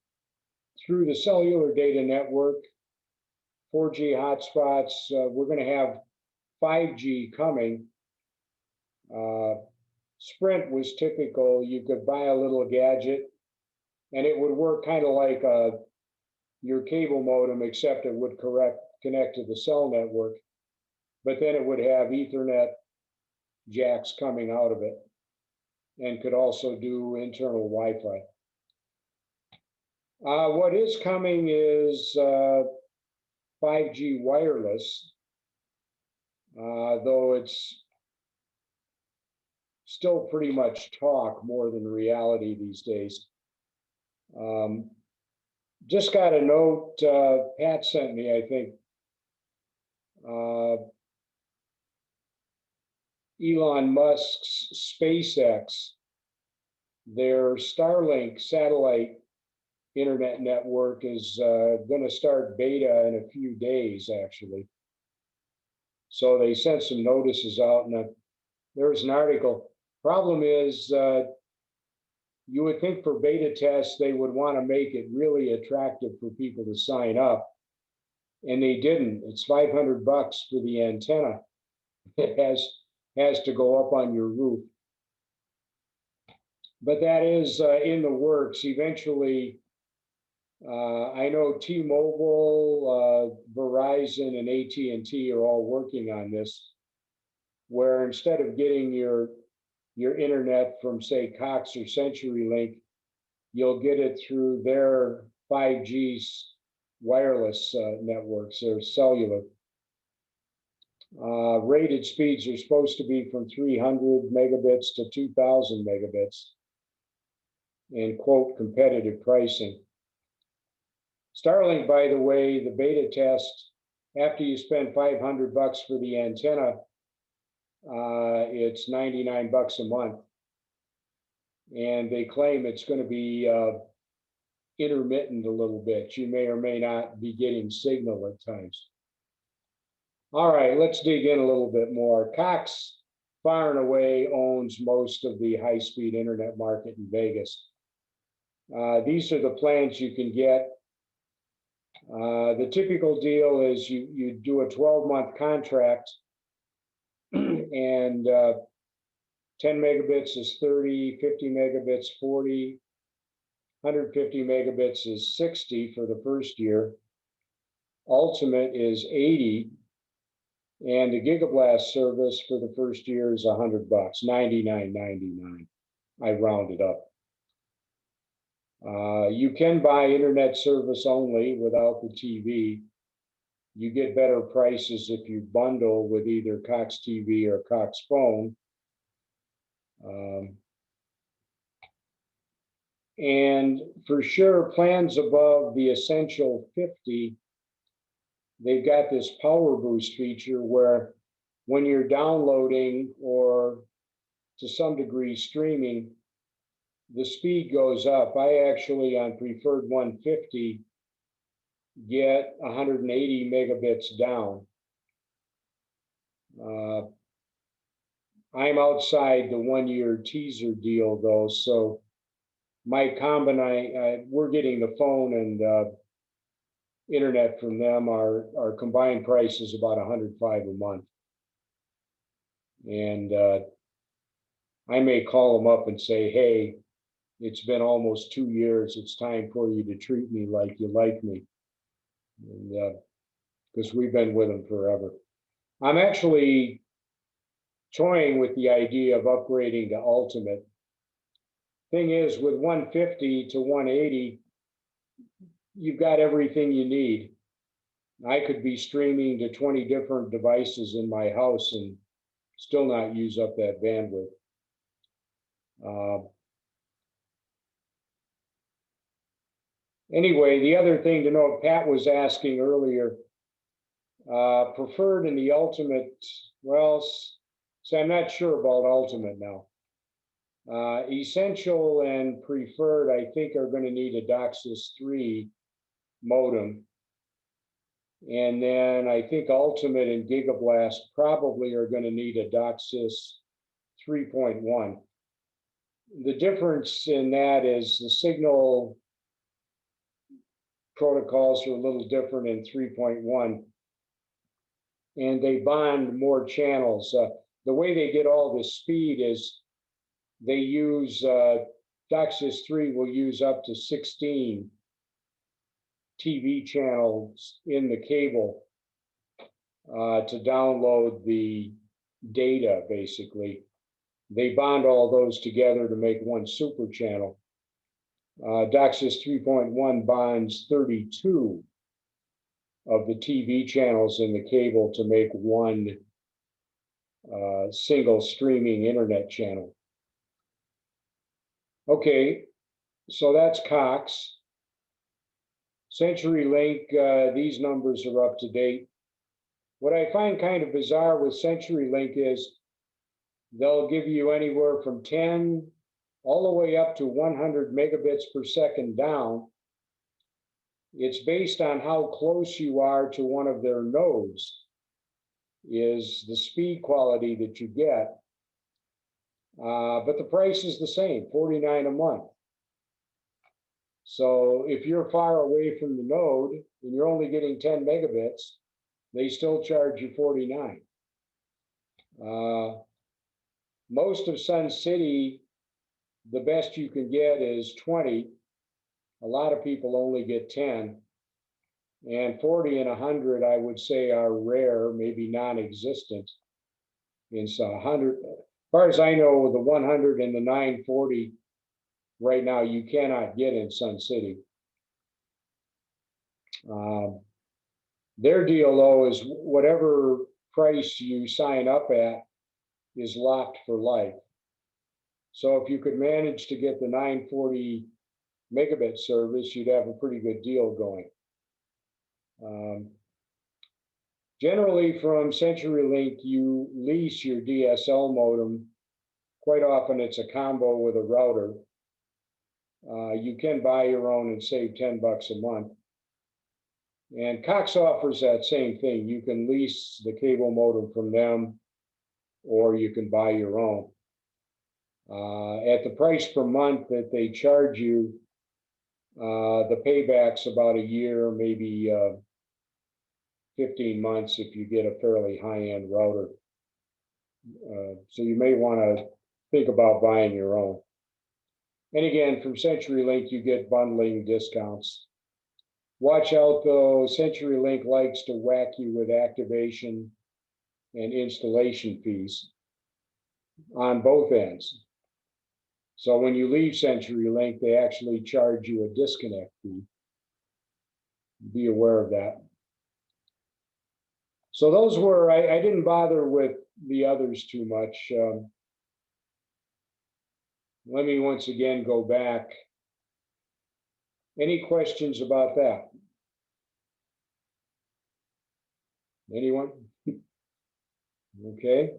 through the cellular data network, 4G hotspots. We're going to have 5G coming. Sprint was typical. You could buy a little gadget and it would work kind of like your cable modem, except it would connect to the cell network. But then it would have Ethernet jacks coming out of it and could also do internal Wi-Fi. What is coming is 5G wireless, though it's still pretty much talk more than reality these days. Just got a note Pat sent me, I think. Elon Musk's SpaceX, their Starlink satellite internet network is going to start beta in a few days, actually. So they sent some notices out, and there's an article. Problem is, you would think for beta tests, they would want to make it really attractive for people to sign up. And they didn't. It's $500 for the antenna. It has to go up on your roof. But that is in the works. Eventually, I know T-Mobile, Verizon, and AT&T are all working on this, where instead of getting your internet from, say, Cox or CenturyLink, you'll get it through their 5G wireless networks, their cellular. Rated speeds are supposed to be from 300 megabits to 2,000 megabits. and quote competitive pricing. Starlink, by the way, the beta test, after you spend $500 for the antenna, it's $99 a month. And they claim it's going to be intermittent a little bit. You may or may not be getting signal at times. All right, let's dig in a little bit more. Cox far and away owns most of the high-speed internet market in Vegas. These are the plans you can get. The typical deal is you do a 12-month contract and 10 megabits is 30, 50 megabits 40, 150 megabits is 60 for the first year. Ultimate is 80, and the Gigablast service for the first year is $100, $99.99. I rounded up. You can buy internet service only without the TV. You get better prices if you bundle with either Cox TV or Cox Phone. And for sure, plans above the Essential 50, they've got this power boost feature where when you're downloading or to some degree streaming, the speed goes up. I actually, on preferred 150, get 180 megabits down. I'm outside the 1-year teaser deal though, so my we're getting the phone and internet from them. Our combined price is about $105 a month. And I may call them up and say, hey, it's been almost 2 years. It's time for you to treat me like you like me. And because we've been with them forever. I'm actually toying with the idea of upgrading to Ultimate. Thing is, with 150 to 180, you've got everything you need. I could be streaming to 20 different devices in my house and still not use up that bandwidth. Anyway, the other thing to note, Pat was asking earlier, preferred and the Ultimate, well, so I'm not sure about Ultimate now. Essential and preferred, I think, are going to need a DOCSIS 3 modem. And then I think Ultimate and Gigablast probably are going to need a DOCSIS 3.1. The difference in that is the signal protocols are a little different in 3.1, and they bond more channels. The way they get all this speed is they use DOCSIS 3 will use up to 16 TV channels in the cable to download the data, basically. They bond all those together to make one super channel. DOCSIS 3.1 bonds 32 of the TV channels in the cable to make one single streaming internet channel. Okay, so that's Cox. CenturyLink, these numbers are up to date. What I find kind of bizarre with CenturyLink is they'll give you anywhere from 10 all the way up to 100 megabits per second down. It's based on how close you are to one of their nodes, is the speed quality that you get. But the price is the same, $49 a month. So if you're far away from the node and you're only getting 10 megabits, they still charge you $49. Most of Sun City, the best you can get is 20. A lot of people only get 10. And 40 and 100, I would say, are rare, maybe non-existent. In 100, as far as I know, the 100 and the 940 right now you cannot get in Sun City. Their deal, though, is whatever price you sign up at is locked for life. So if you could manage to get the 940 megabit service, you'd have a pretty good deal going. Generally, from CenturyLink, you lease your DSL modem. Quite often, it's a combo with a router. You can buy your own and save $10 a month. And Cox offers that same thing. You can lease the cable modem from them, or you can buy your own. At the price per month that they charge you, the payback's about a year, maybe 15 months if you get a fairly high-end router. So you may want to think about buying your own. And again, from CenturyLink, you get bundling discounts. Watch out though, CenturyLink likes to whack you with activation and installation fees on both ends. So when you leave CenturyLink, they actually charge you a disconnect fee. Be aware of that. So those were, I didn't bother with the others too much. Let me once again go back. Any questions about that? Anyone? Okay.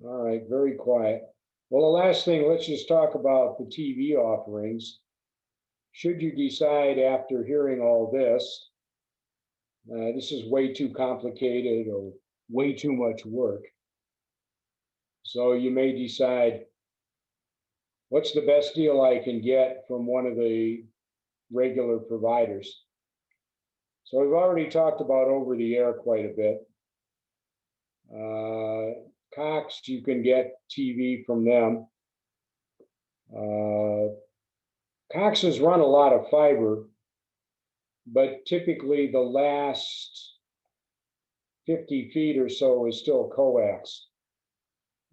All right, very quiet. Well, the last thing, let's just talk about the TV offerings. Should you decide after hearing all this, this is way too complicated or way too much work. So you may decide, what's the best deal I can get from one of the regular providers? So we've already talked about over the air quite a bit. Cox, you can get TV from them. Cox has run a lot of fiber, but typically the last 50 feet or so is still coax.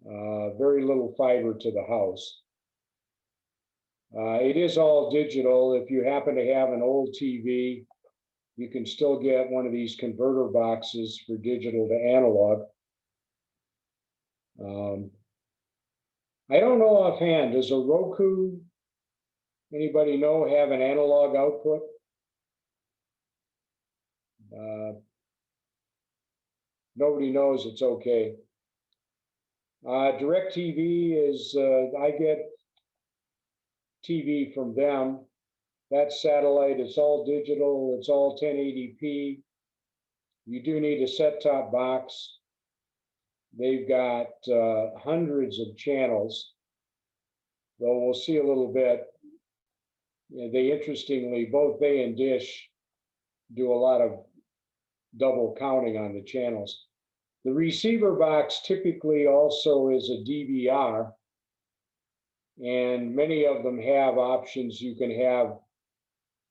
Very little fiber to the house. It is all digital. If you happen to have an old TV, you can still get one of these converter boxes for digital to analog. I don't know offhand, does a Roku, anybody know, have an analog output? Nobody knows, it's okay. DirecTV is, I get TV from them. That's satellite, it's all digital, it's all 1080p. You do need a set-top box. They've got hundreds of channels, though we'll see a little bit. They interestingly, both they and Dish do a lot of double counting on the channels. The receiver box typically also is a DVR, and many of them have options. You can have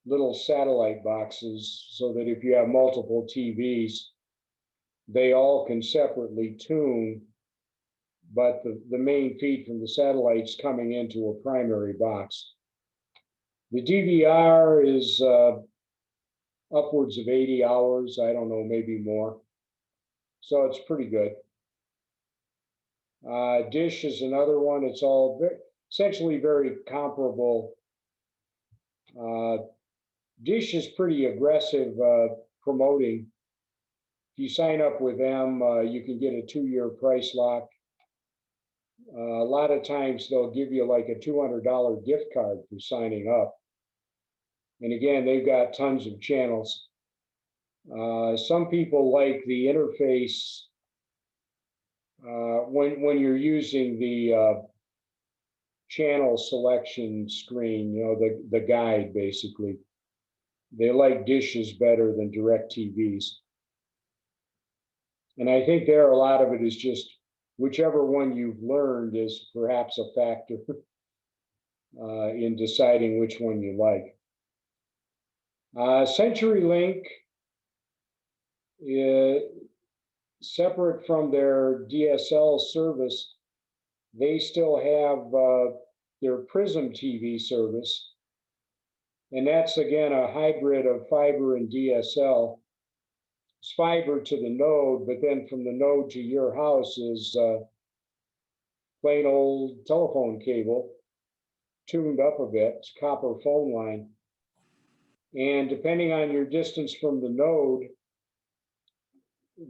little satellite boxes so that if you have multiple TVs, they all can separately tune, but the main feed from the satellite's coming into a primary box. The DVR is upwards of 80 hours, I don't know, maybe more. So it's pretty good. Dish is another one. It's all essentially very comparable. Dish is pretty aggressive promoting. If you sign up with them, you can get a 2-year price lock. A lot of times they'll give you like a $200 gift card for signing up. And again, they've got tons of channels. Some people like the interface when you're using the channel selection screen, you know, the guide basically. They like Dishes better than DirecTVs. And I think there a lot of it is just whichever one you've learned is perhaps a factor in deciding which one you like. CenturyLink is separate from their DSL service. They still have their Prism TV service. And that's again a hybrid of fiber and DSL. It's fiber to the node, but then from the node to your house is plain old telephone cable, tuned up a bit. It's a copper phone line. And depending on your distance from the node,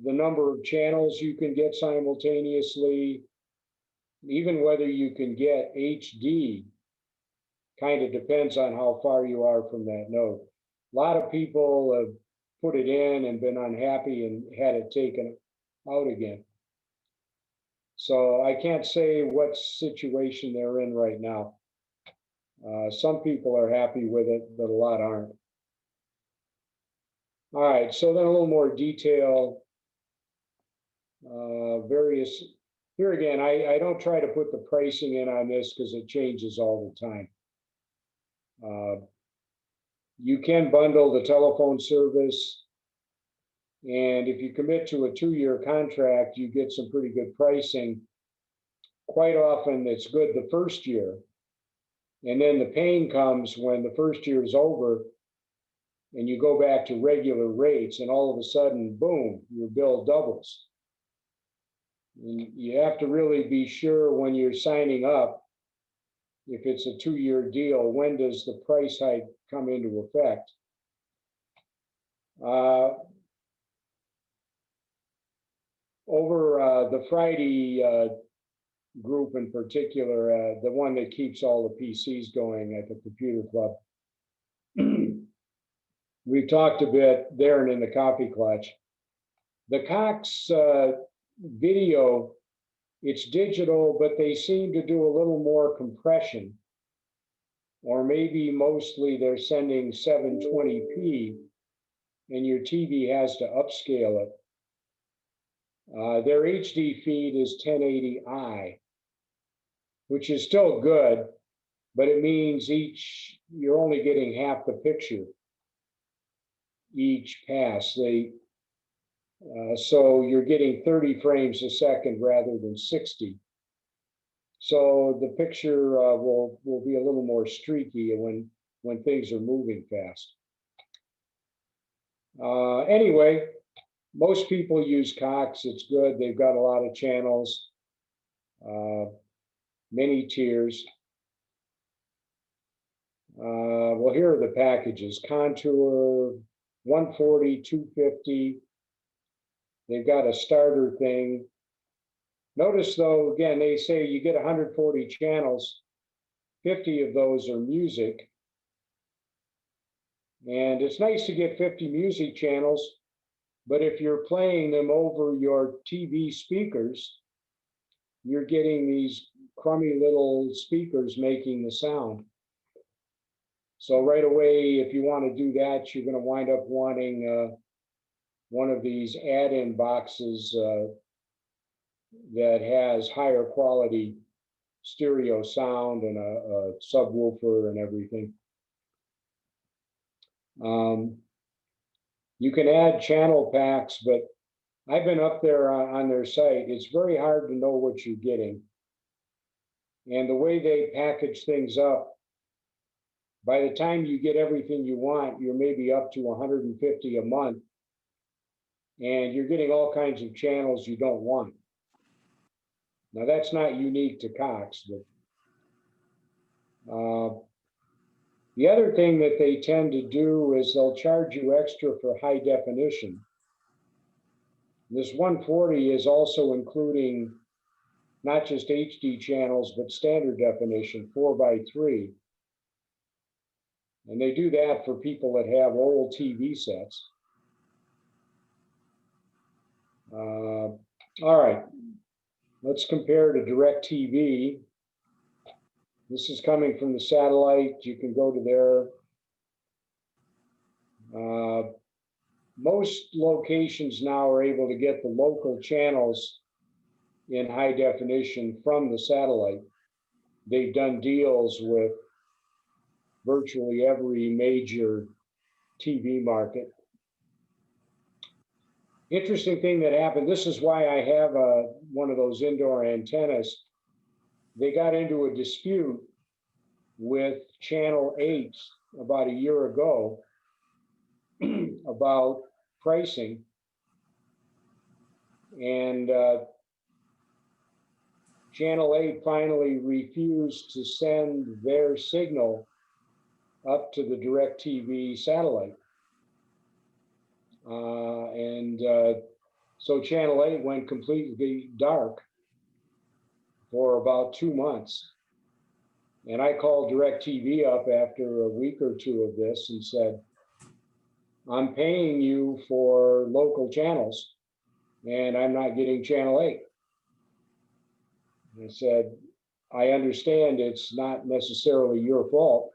the number of channels you can get simultaneously, even whether you can get HD, kind of depends on how far you are from that node. A lot of people have put it in and been unhappy and had it taken out again. So I can't say what situation they're in right now. Some people are happy with it, but a lot aren't. All right, so then a little more detail. Various, here again, I don't try to put the pricing in on this because it changes all the time. You can bundle the telephone service, and if you commit to a 2-year contract, you get some pretty good pricing. Quite often it's good the first year, and then the pain comes when the first year is over and you go back to regular rates, and all of a sudden, boom, your bill doubles. And you have to really be sure when you're signing up, if it's a 2-year deal, when does the price hike come into effect? Over the Friday group in particular, the one that keeps all the PCs going at the computer club, we've talked a bit there and in the coffee clutch. The Cox video, it's digital, but they seem to do a little more compression, or maybe mostly they're sending 720p and your TV has to upscale it. Their HD feed is 1080i, which is still good, but it means you're only getting half the picture each pass. So you're getting 30 frames a second rather than 60. So the picture will be a little more streaky when things are moving fast. Anyway, most people use Cox. It's good. They've got a lot of channels, many tiers. Well, here are the packages. Contour, 140, 250. They've got a starter thing. Notice though, again, they say you get 140 channels, 50 of those are music. And it's nice to get 50 music channels, but if you're playing them over your TV speakers, you're getting these crummy little speakers making the sound. So right away, if you want to do that, you're going to wind up wanting one of these add-in boxes that has higher quality stereo sound and a subwoofer and everything. You can add channel packs, but I've been up there on their site. It's very hard to know what you're getting. And the way they package things up, by the time you get everything you want, you're maybe up to 150 a month. And you're getting all kinds of channels you don't want. Now that's not unique to Cox, but the other thing that they tend to do is they'll charge you extra for high definition. This 140 is also including not just HD channels, but standard definition, 4:3. And they do that for people that have old TV sets. All right, let's compare to DirecTV. This is coming from the satellite. You can go to there. Most locations now are able to get the local channels in high definition from the satellite. They've done deals with virtually every major TV market. Interesting thing that happened, this is why I have one of those indoor antennas. They got into a dispute with Channel 8 about a year ago about pricing. And Channel 8 finally refused to send their signal up to the DirecTV satellite. So Channel 8 went completely dark for about 2 months. And I called DirecTV up after a week or two of this and said, I'm paying you for local channels and I'm not getting Channel 8. I said, I understand it's not necessarily your fault,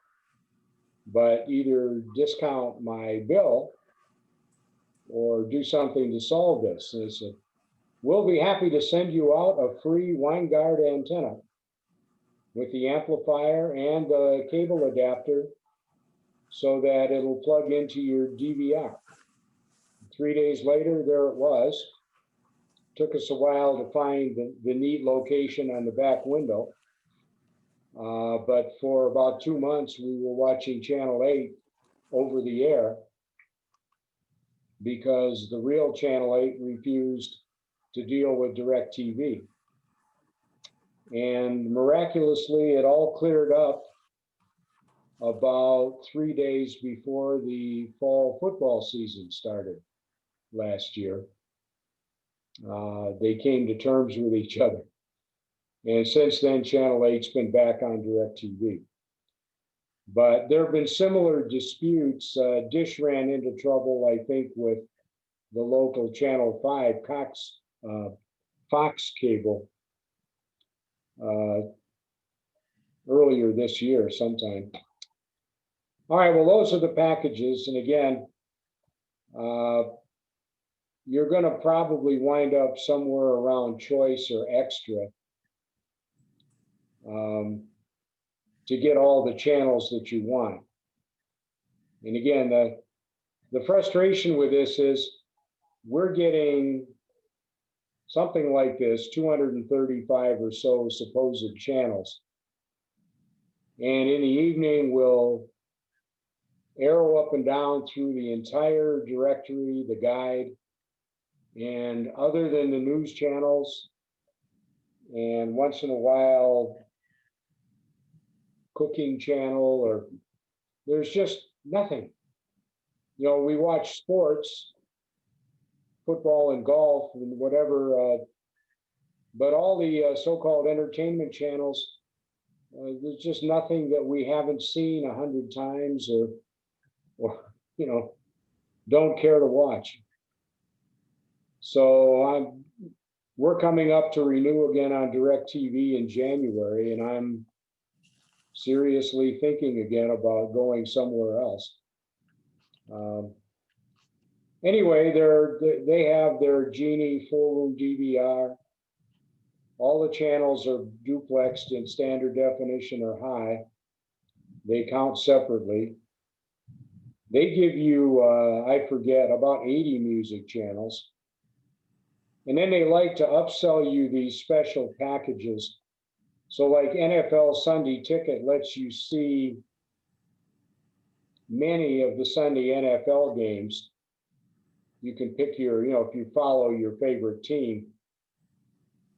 but either discount my bill or do something to solve this. And they said, we'll be happy to send you out a free Winegard antenna with the amplifier and the cable adapter so that it'll plug into your DVR. 3 days later, there it was. Took us a while to find the neat location on the back window. But for about 2 months, we were watching Channel 8 over the air because the real Channel 8 refused to deal with DirecTV. And miraculously, it all cleared up about 3 days before the fall football season started last year. They came to terms with each other. And since then, Channel 8's been back on DirecTV. But there have been similar disputes. Dish ran into trouble, I think, with the local Channel 5 Fox cable earlier this year sometime. All right, well, those are the packages. And again, you're going to probably wind up somewhere around choice or extra to get all the channels that you want. And again, the frustration with this is we're getting something like this, 235 or so supposed channels. And in the evening, we'll arrow up and down through the entire directory, the guide, and other than the news channels, and once in a while, cooking channel, or there's just nothing. You know, we watch sports, football and golf and whatever, but all the so-called entertainment channels, there's just nothing that we haven't seen 100 times or you know, don't care to watch. So we're coming up to renew again on DirecTV in January, and I'm seriously thinking again about going somewhere else. Anyway, they have their Genie 4-room DVR. All the channels are duplexed in standard definition or high. They count separately. They give you, I forget, about 80 music channels. And then they like to upsell you these special packages. So like NFL Sunday Ticket lets you see many of the Sunday NFL games. You can pick your, you know, if you follow your favorite team.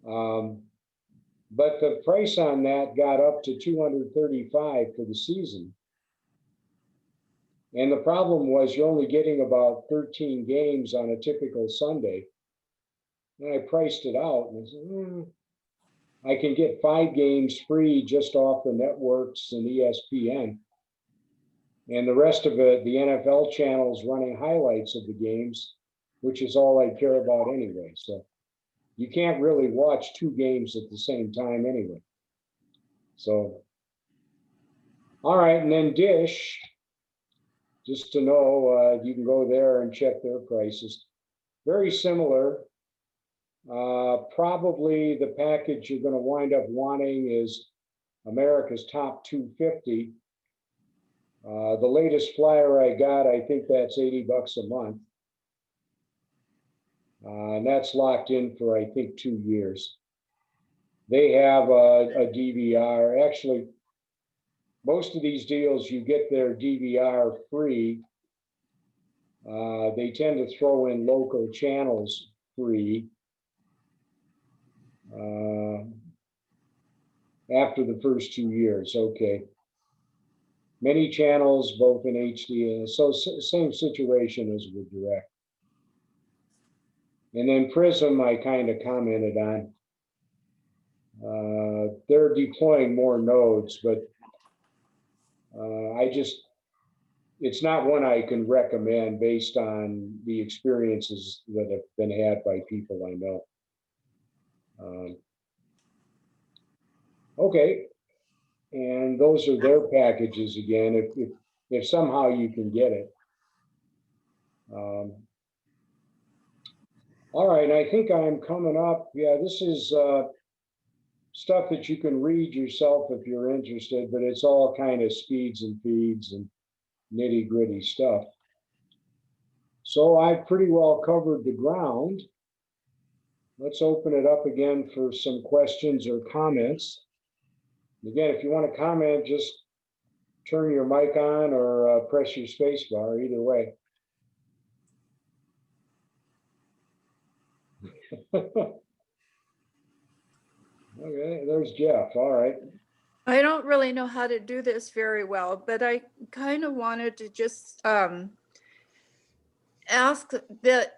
But the price on that got up to $235 for the season. And the problem was you're only getting about 13 games on a typical Sunday. And I priced it out and I said, I can get 5 games free just off the networks and ESPN. And the rest of it, the NFL channels running highlights of the games, which is all I care about anyway. So you can't really watch 2 games at the same time anyway. So, all right, and then Dish, just to know, you can go there and check their prices. Very similar. Probably the package you're going to wind up wanting is America's Top 250. The latest flyer I got, I think that's $80 a month. And that's locked in for, I think, 2 years. They have a DVR. Actually, most of these deals, you get their DVR free. They tend to throw in local channels free. After the first 2 years, okay. Many channels, both in HD and so same situation as with direct. And then Prism, I kind of commented on. They're deploying more nodes, but it's not one I can recommend based on the experiences that have been had by people I know. Okay, and those are their packages again, if somehow you can get it. All right, I think I'm coming up. Yeah, this is stuff that you can read yourself if you're interested, but it's all kind of speeds and feeds and nitty gritty stuff. So I've pretty well covered the ground. Let's open it up again for some questions or comments. Again, if you want to comment, just turn your mic on or press your space bar, either way. Okay, there's Jeff. All right. I don't really know how to do this very well, but I kind of wanted to just ask that,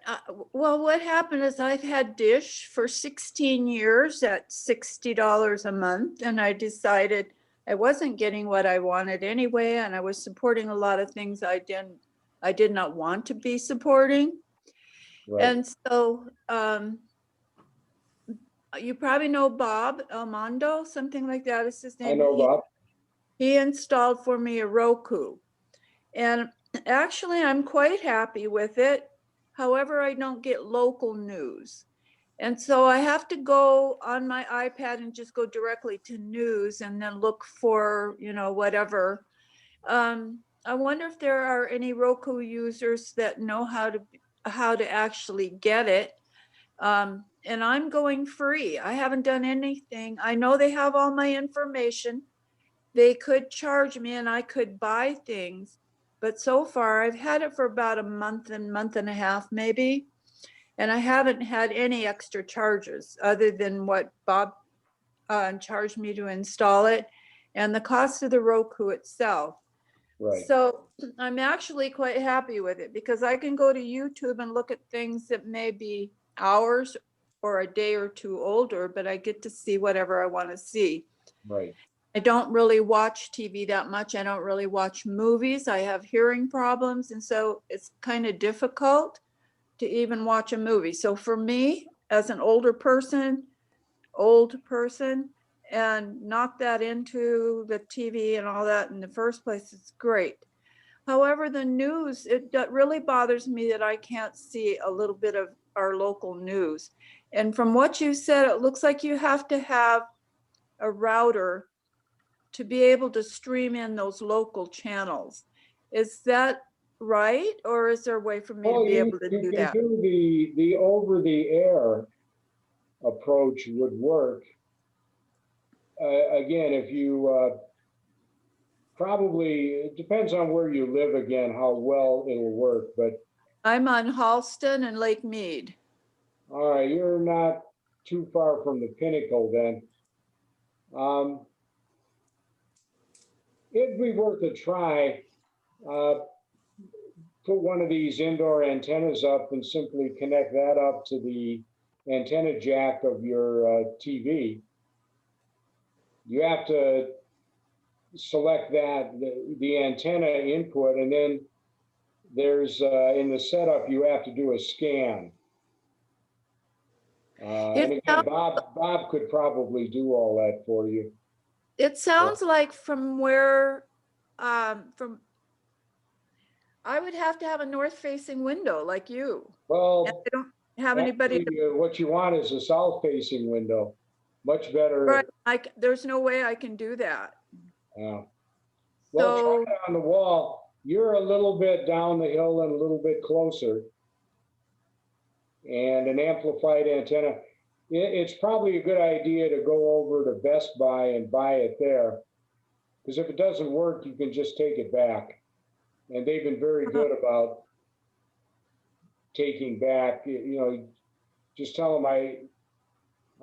well, what happened is I've had Dish for 16 years at $60 a month, and I decided I wasn't getting what I wanted anyway, and I was supporting a lot of things I did not want to be supporting. Right. And so you probably know Bob Elmondo, something like that is his name. I know Bob. He installed for me a Roku. And actually, I'm quite happy with it. However, I don't get local news. And so I have to go on my iPad and just go directly to news and then look for, whatever. I wonder if there are any Roku users that know how to actually get it. And I'm going free. I haven't done anything. I know they have all my information. They could charge me and I could buy things. But so far, I've had it for about a month and a half, maybe. And I haven't had any extra charges other than what Bob charged me to install it and the cost of the Roku itself. Right. So I'm actually quite happy with it because I can go to YouTube and look at things that may be hours or a day or two older, but I get to see whatever I want to see. Right. I don't really watch TV that much. I don't really watch movies. I have hearing problems. And so it's kind of difficult to even watch a movie. So for me, as an old person, and not that into the TV and all that in the first place, it's great. However, the news, it really bothers me that I can't see a little bit of our local news. And from what you said, it looks like you have to have a router to be able to stream in those local channels. Is that right? Or is there a way for me to be able to do that? You can do the over the air approach would work. Again, if you probably, it depends on where you live again, how well it'll work, but. I'm on Halston and Lake Mead. All right, you're not too far from the Pinnacle then. It'd be worth a try. Put one of these indoor antennas up and simply connect that up to the antenna jack of your TV. You have to select that, the antenna input, and then there's, in the setup, you have to do a scan. And again, Bob could probably do all that for you. It sounds like from where, I would have to have a north-facing window like you. Well, and I don't have anybody. What you want is a south-facing window. Much better. Right, there's no way I can do that. Yeah. Well, try it on the wall. You're a little bit down the hill and a little bit closer. And an amplified antenna. It's probably a good idea to go over to Best Buy and buy it there. Because if it doesn't work, you can just take it back. And they've been very good about taking back, just tell them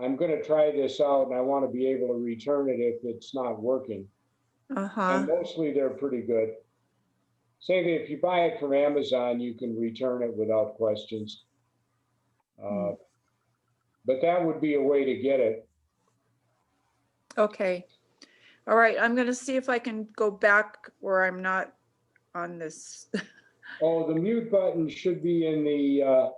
I'm gonna try this out and I want to be able to return it if it's not working. Uh-huh. And mostly they're pretty good. Say that if you buy it from Amazon, you can return it without questions. But that would be a way to get it. Okay. All right, I'm gonna see if I can go back where I'm not on this. Oh, the mute button should be in the,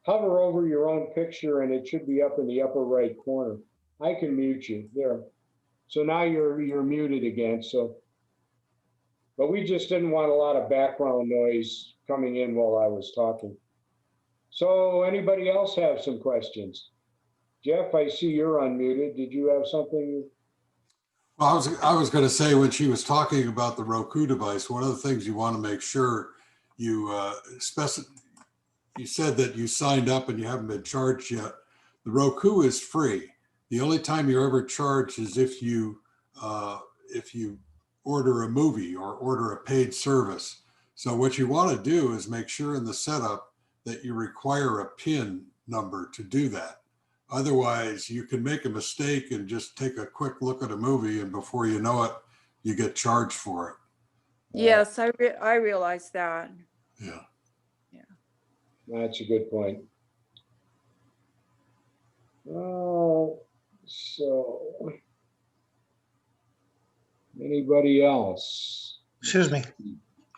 hover over your own picture and it should be up in the upper right corner. I can mute you there. So now you're muted again, so. But we just didn't want a lot of background noise coming in while I was talking. So anybody else have some questions? Jeff, I see you're unmuted. Did you have something? Well, I was going to say, when she was talking about the Roku device, one of the things you want to make sure you you said that you signed up and you haven't been charged yet. The Roku is free. The only time you're ever charged is if you order a movie or order a paid service. So what you want to do is make sure in the setup that you require a PIN number to do that. Otherwise, you can make a mistake and just take a quick look at a movie, and before you know it, you get charged for it. Yes, I realize that. Yeah. That's a good point. Oh, so anybody else? Excuse me.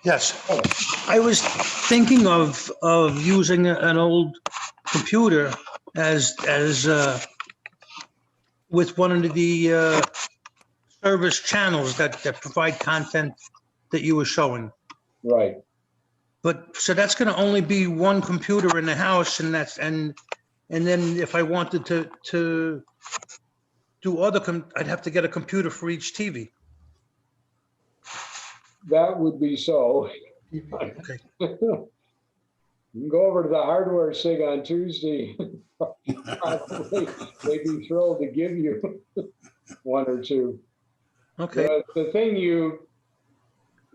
Yes, I was thinking of using an old computer as with one of the service channels that provide content that you were showing. Right. But so that's going to only be one computer in the house, and then if I wanted to do I'd have to get a computer for each TV. That would be so. Okay. You can go over to the hardware SIG on Tuesday. Probably they'd be thrilled to give you one or two. Okay. The thing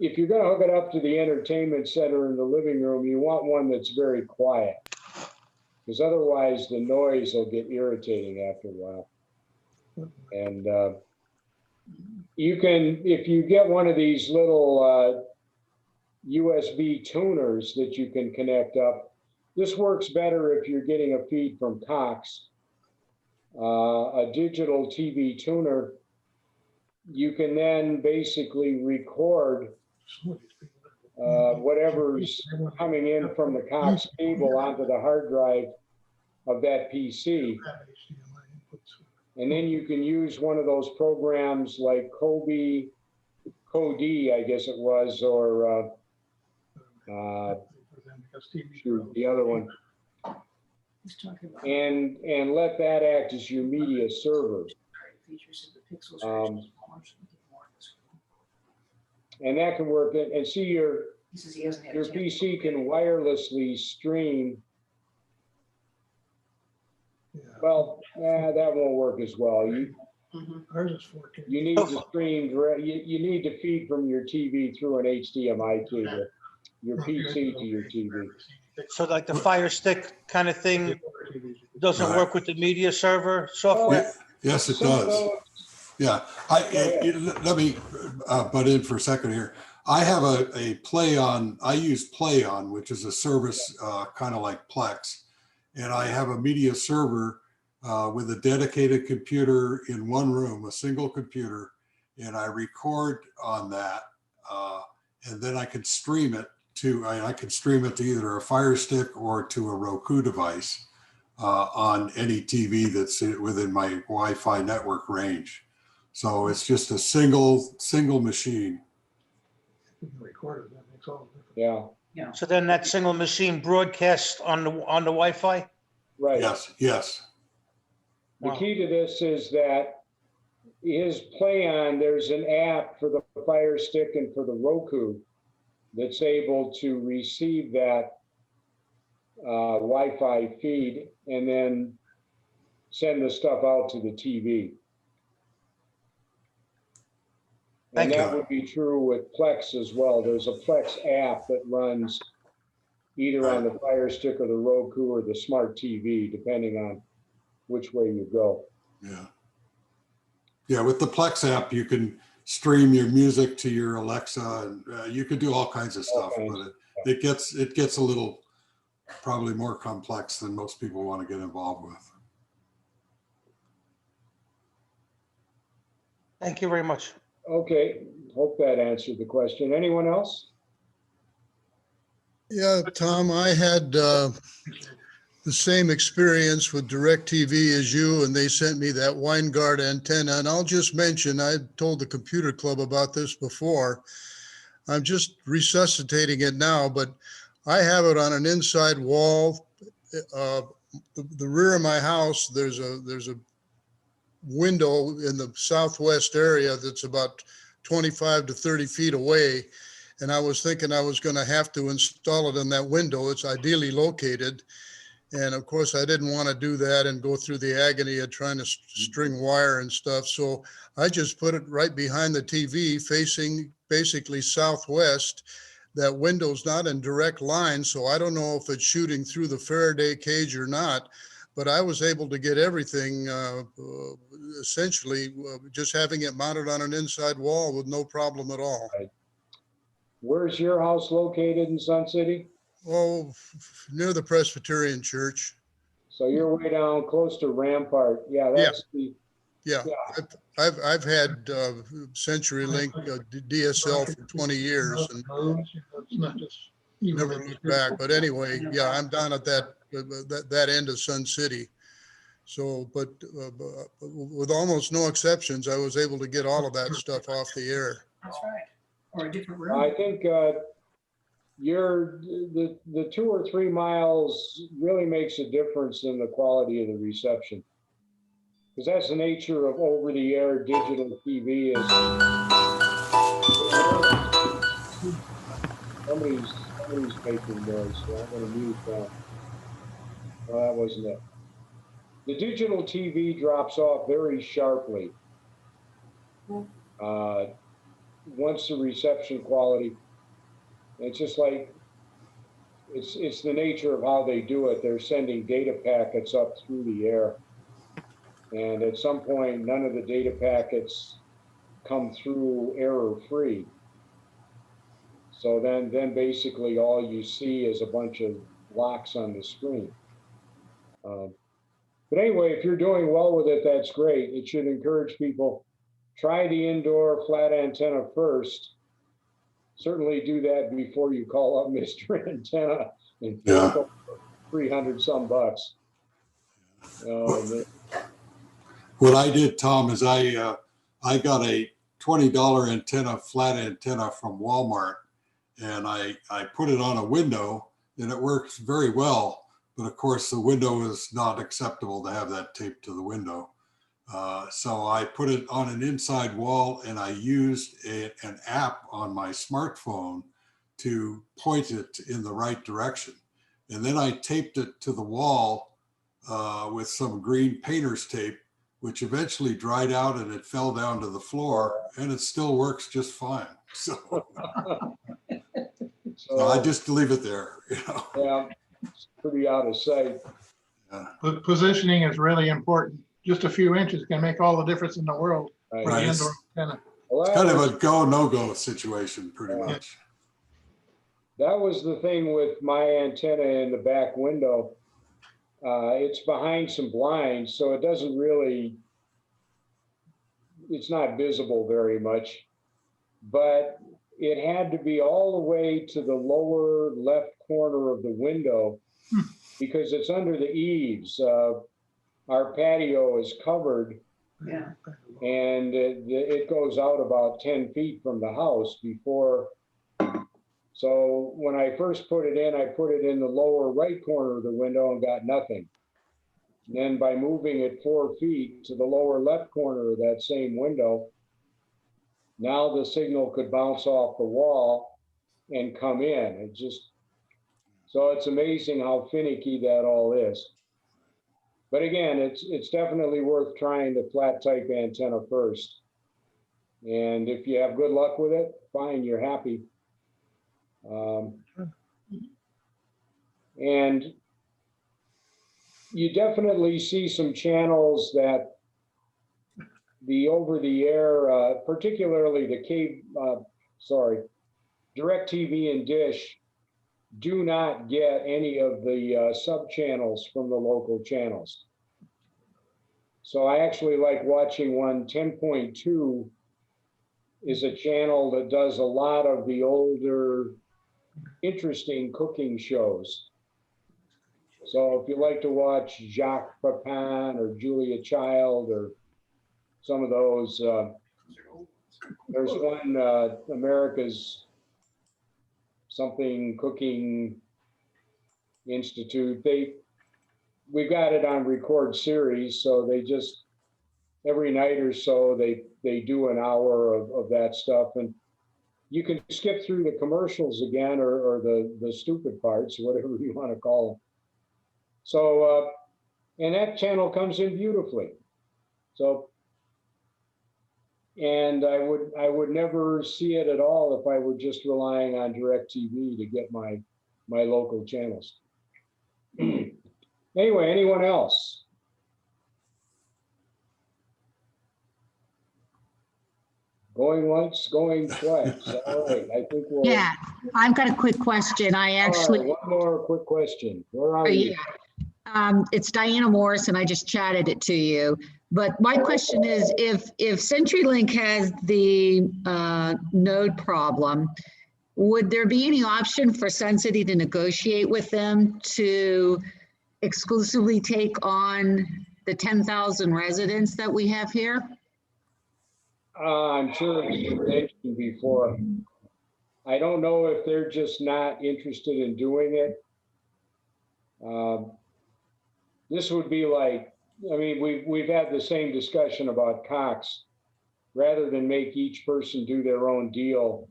if you're going to hook it up to the entertainment center in the living room, you want one that's very quiet, because otherwise the noise will get irritating after a while. And you can, if you get one of these little USB tuners that you can connect up, this works better if you're getting a feed from Cox. A digital TV tuner, you can then basically record whatever's coming in from the Cox cable onto the hard drive of that PC. And then you can use one of those programs like Kodi, I guess it was, or shoot, the other one. And let that act as your media server. And that can work. And see, your PC can wirelessly stream. Well, that won't work as well. Ours is 14. You need to stream direct. You need to feed from your TV through an HDMI cable, your PC to your TV. So like the Fire Stick kind of thing doesn't Right. work with the media server software? Yes, it Some of does. those- Yeah, let me butt in for a second here. I have a Play On, I use Play On, which is a service kind of like Plex. And I have a media server with a dedicated computer in one room, a single computer, and I record on that. And then I can stream it to either a Fire Stick or to a Roku device on any TV that's within my Wi-Fi network range. So it's just a single machine. Recorded, that makes all the difference. Yeah, So then that single machine broadcasts on the Wi-Fi? right. Yes. The Wow. key to this is that his Play On, there's an app for the Fire Stick and for the Roku that's able to receive that Wi-Fi feed and then send the stuff out to the TV. And Thank that you. would be true with Plex as well. There's a Plex app that runs either on the Fire Stick or the Roku or the smart TV, depending on which way you go. Yeah. Yeah, with the Plex app, you can stream your music to your Alexa, and you can do all kinds of stuff, but it gets a little probably more complex than most people want to get involved with. Thank you very much. Okay, hope that answered the question. Anyone else? Yeah, Tom, I had the same experience with DirecTV as you, and they sent me that WineGuard antenna. And I'll just mention, I told the computer club about this before. I'm just resuscitating it now, but I have it on an inside wall. The rear of my house, there's a window in the southwest area that's about 25 to 30 feet away. And I was thinking I was going to have to install it in that window. It's ideally located. And of course, I didn't want to do that and go through the agony of trying to string wire and stuff. So I just put it right behind the TV, facing basically southwest. That window's not in direct line, so I don't know if it's shooting through the Faraday cage or not. But I was able to get everything essentially just having it mounted on an inside wall with no problem at all. Right. Where's your house located in Sun City? Oh, near the Presbyterian Church. So you're way down close to Rampart. Yeah, that's Yeah, I've had CenturyLink DSL for 20 years and It's not just. never looked back. But anyway, yeah, I'm down at that end of Sun City. So, but with almost no exceptions, I was able to get all of that stuff off the air. That's right. Or a different room. I think the 2 or 3 miles really makes a difference in the quality of the reception. Because that's the nature of over-the-air digital TV is. Somebody's making noise, so I'm going to mute that. Well, that wasn't it. The digital TV drops off very sharply. Once the reception quality, it's just like, it's the nature of how they do it. They're sending data packets up through the air. And at some point, none of the data packets come through error-free. So then basically all you see is a bunch of blocks on the screen. But anyway, if you're doing well with it, that's great. It should encourage people, try the indoor flat antenna first. Certainly do that before you call up Mr. Antenna and Yeah. 300 some bucks. What I did, Tom, is I got a $20 antenna, flat antenna from Walmart, and I put it on a window, and it works very well. But of course, the window is not acceptable to have that taped to the window. So I put it on an inside wall, and I used an app on my smartphone to point it in the right direction. And then I taped it to the wall with some green painter's tape, which eventually dried out and it fell down to the floor, and it still works just fine. So, so I just leave it there. You know? Yeah, it's pretty out of sight. Yeah. Positioning is really important. Just a few inches can make all the difference in the world. Right. For the Right. indoor antenna. Well, It's kind of a go, no-go situation, pretty much. that was the thing with my antenna in the back window. It's behind some blinds, so it doesn't really, it's not visible very much, but it had to be all the way to the lower left corner of the window because it's under the eaves. Our patio is covered Yeah. and it goes out about 10 feet from the house before. So when I first put it in, I put it in the lower right corner of the window and got nothing. And then by moving it 4 feet to the lower left corner of that same window, now the signal could bounce off the wall and come in. It just, so it's amazing how finicky that all is. But again, it's definitely worth trying the flat type antenna first. And if you have good luck with it, fine, you're happy. And you definitely see some channels that the over-the-air, particularly the DirecTV and Dish do not get any of the sub-channels from the local channels. So I actually like watching one. 10.2 is a channel that does a lot of the older, interesting cooking shows. So if you like to watch Jacques Pepin or Julia Child or some of those, there's one, America's something Cooking Institute. We've got it on record series, so they just, every night or so, they do an hour of that stuff. And you can skip through the commercials again, or the stupid parts, whatever you want to call them. So, and that channel comes in beautifully. So, and I would never see it at all if I were just relying on DirecTV to get my local channels. Anyway, anyone else? Going once, going twice. All right, I think we'll. Yeah, I've got a quick question. I actually, One more quick question. Where are you? it's Diana Morris and I just chatted it to you. But my question is, if CenturyLink has the node problem, would there be any option for Suncity to negotiate with them to exclusively take on the 10,000 residents that we have here? I'm sure it's been mentioned before. I don't know if they're just not interested in doing it. This would be like, I mean, we've had the same discussion about Cox. Rather than make each person do their own deal,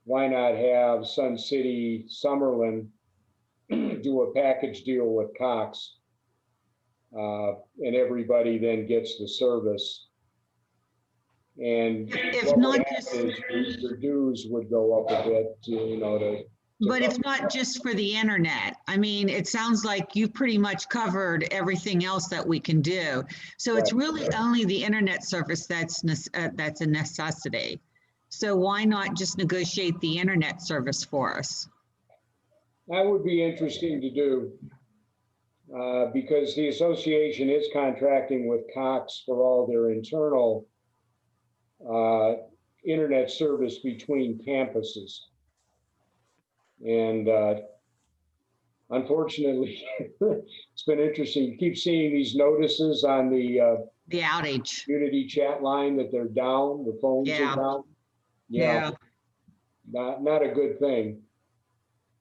why not have Sun City, Summerlin do a package deal with Cox, and everybody then gets the service. And If not just, your dues would go up a bit, but if not just for the internet, I mean, it sounds like you pretty much covered everything else that we can do. So it's really only the internet service that's a necessity. So why not just negotiate the internet service for us? That would be interesting to do, because the association is contracting with Cox for all their internal internet service between campuses. And unfortunately, it's been interesting. You keep seeing these notices on the outage community chat line that they're down, the phones are down. Yeah. Not a good thing.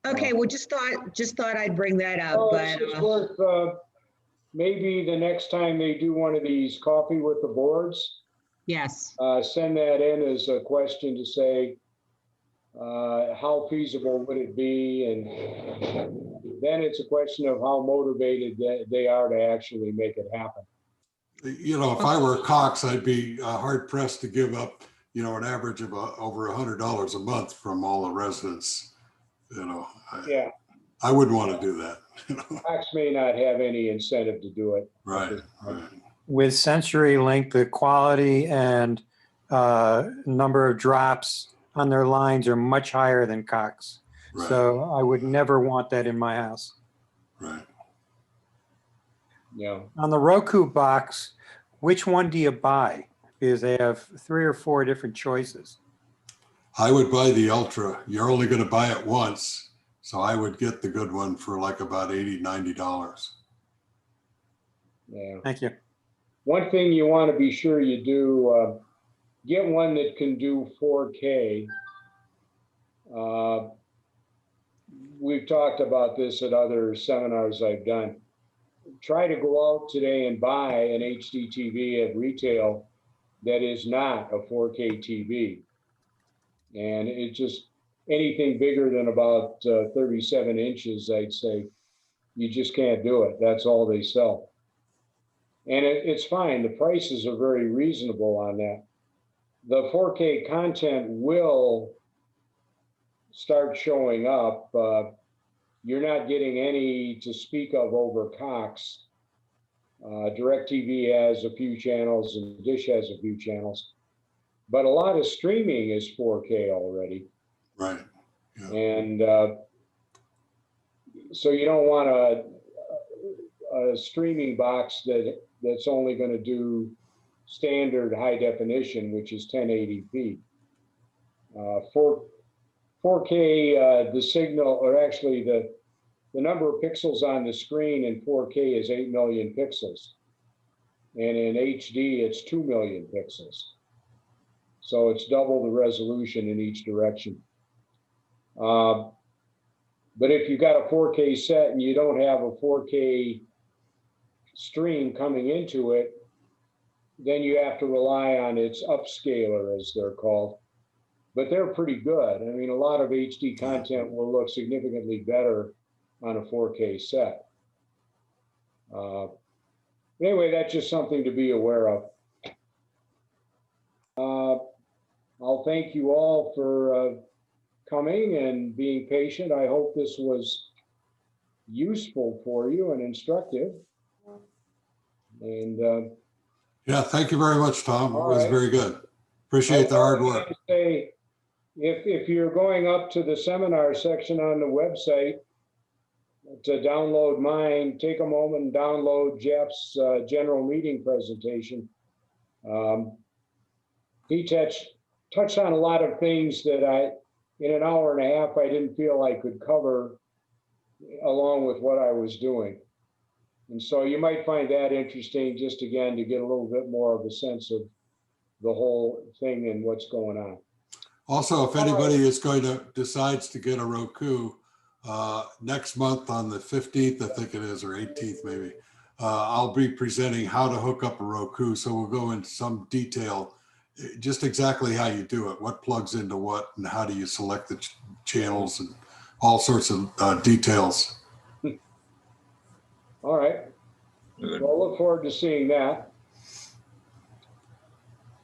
Okay, well, just thought I'd bring that up. Oh, But it's worth, maybe the next time they do one of these coffee with the boards, yes, send that in as a question to say, how feasible would it be? And then it's a question of how motivated they are to actually make it happen. If I were Cox, I'd be hard pressed to give up, an average of over $100 a month from all the residents. I wouldn't want to do that. Cox may not have any incentive to do it. Right. With CenturyLink, the quality and number of drops on their lines are much higher than Cox. Right. So I would never want that in my house. Right. Yeah. On the Roku box, which one do you buy? Because they have 3 or 4 different choices. I would buy the Ultra. You're only going to buy it once. So I would get the good one for like about $80, $90. Yeah. Thank you. One thing you want to be sure you do, get one that can do 4K. We've talked about this at other seminars I've done. Try to go out today and buy an HDTV at retail that is not a 4K TV. And it just, anything bigger than about 37 inches, I'd say, you just can't do it. That's all they sell. And it's fine. The prices are very reasonable on that. The 4K content will start showing up. You're not getting any to speak of over Cox. DirecTV has a few channels and Dish has a few channels. But a lot of streaming is 4K already. Right. Yeah. And so you don't want a streaming box that's only going to do standard high definition, which is 1080p. 4K, the signal, or actually the number of pixels on the screen in 4K is 8 million pixels. And in HD, it's 2 million pixels. So it's double the resolution in each direction. But if you've got a 4K set and you don't have a 4K stream coming into it, then you have to rely on its upscaler, as they're called. But they're pretty good. I mean, a lot of HD content will look significantly better on a 4K set. Anyway, that's just something to be aware of. I'll thank you all for coming and being patient. I hope this was useful for you and instructive. And Yeah, thank you very much, Tom. It all was right. very good. Appreciate the hard work. Say, if you're going up to the seminar section on the website to download mine, take a moment and download Jeff's general meeting presentation. He touched on a lot of things that in an hour and a half, I didn't feel I could cover along with what I was doing. And so you might find that interesting, just again, to get a little bit more of a sense of the whole thing and what's going on. Also, if anybody is decides to get a Roku next month on the 15th, I think it is, or 18th maybe, I'll be presenting how to hook up a Roku. So we'll go into some detail, just exactly how you do it, what plugs into what, and how do you select the channels, and all sorts of details. All right. Good. So I'll look forward to seeing that.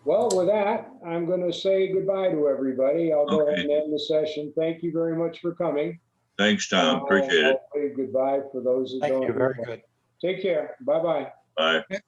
Well, with that, I'm going to say goodbye to everybody. I'll go ahead and end the session. Thank you very much for coming. Thanks, Tom. Appreciate it. I'll say goodbye for those that Thank don't. you. Very good. Take care. Bye-bye. Bye.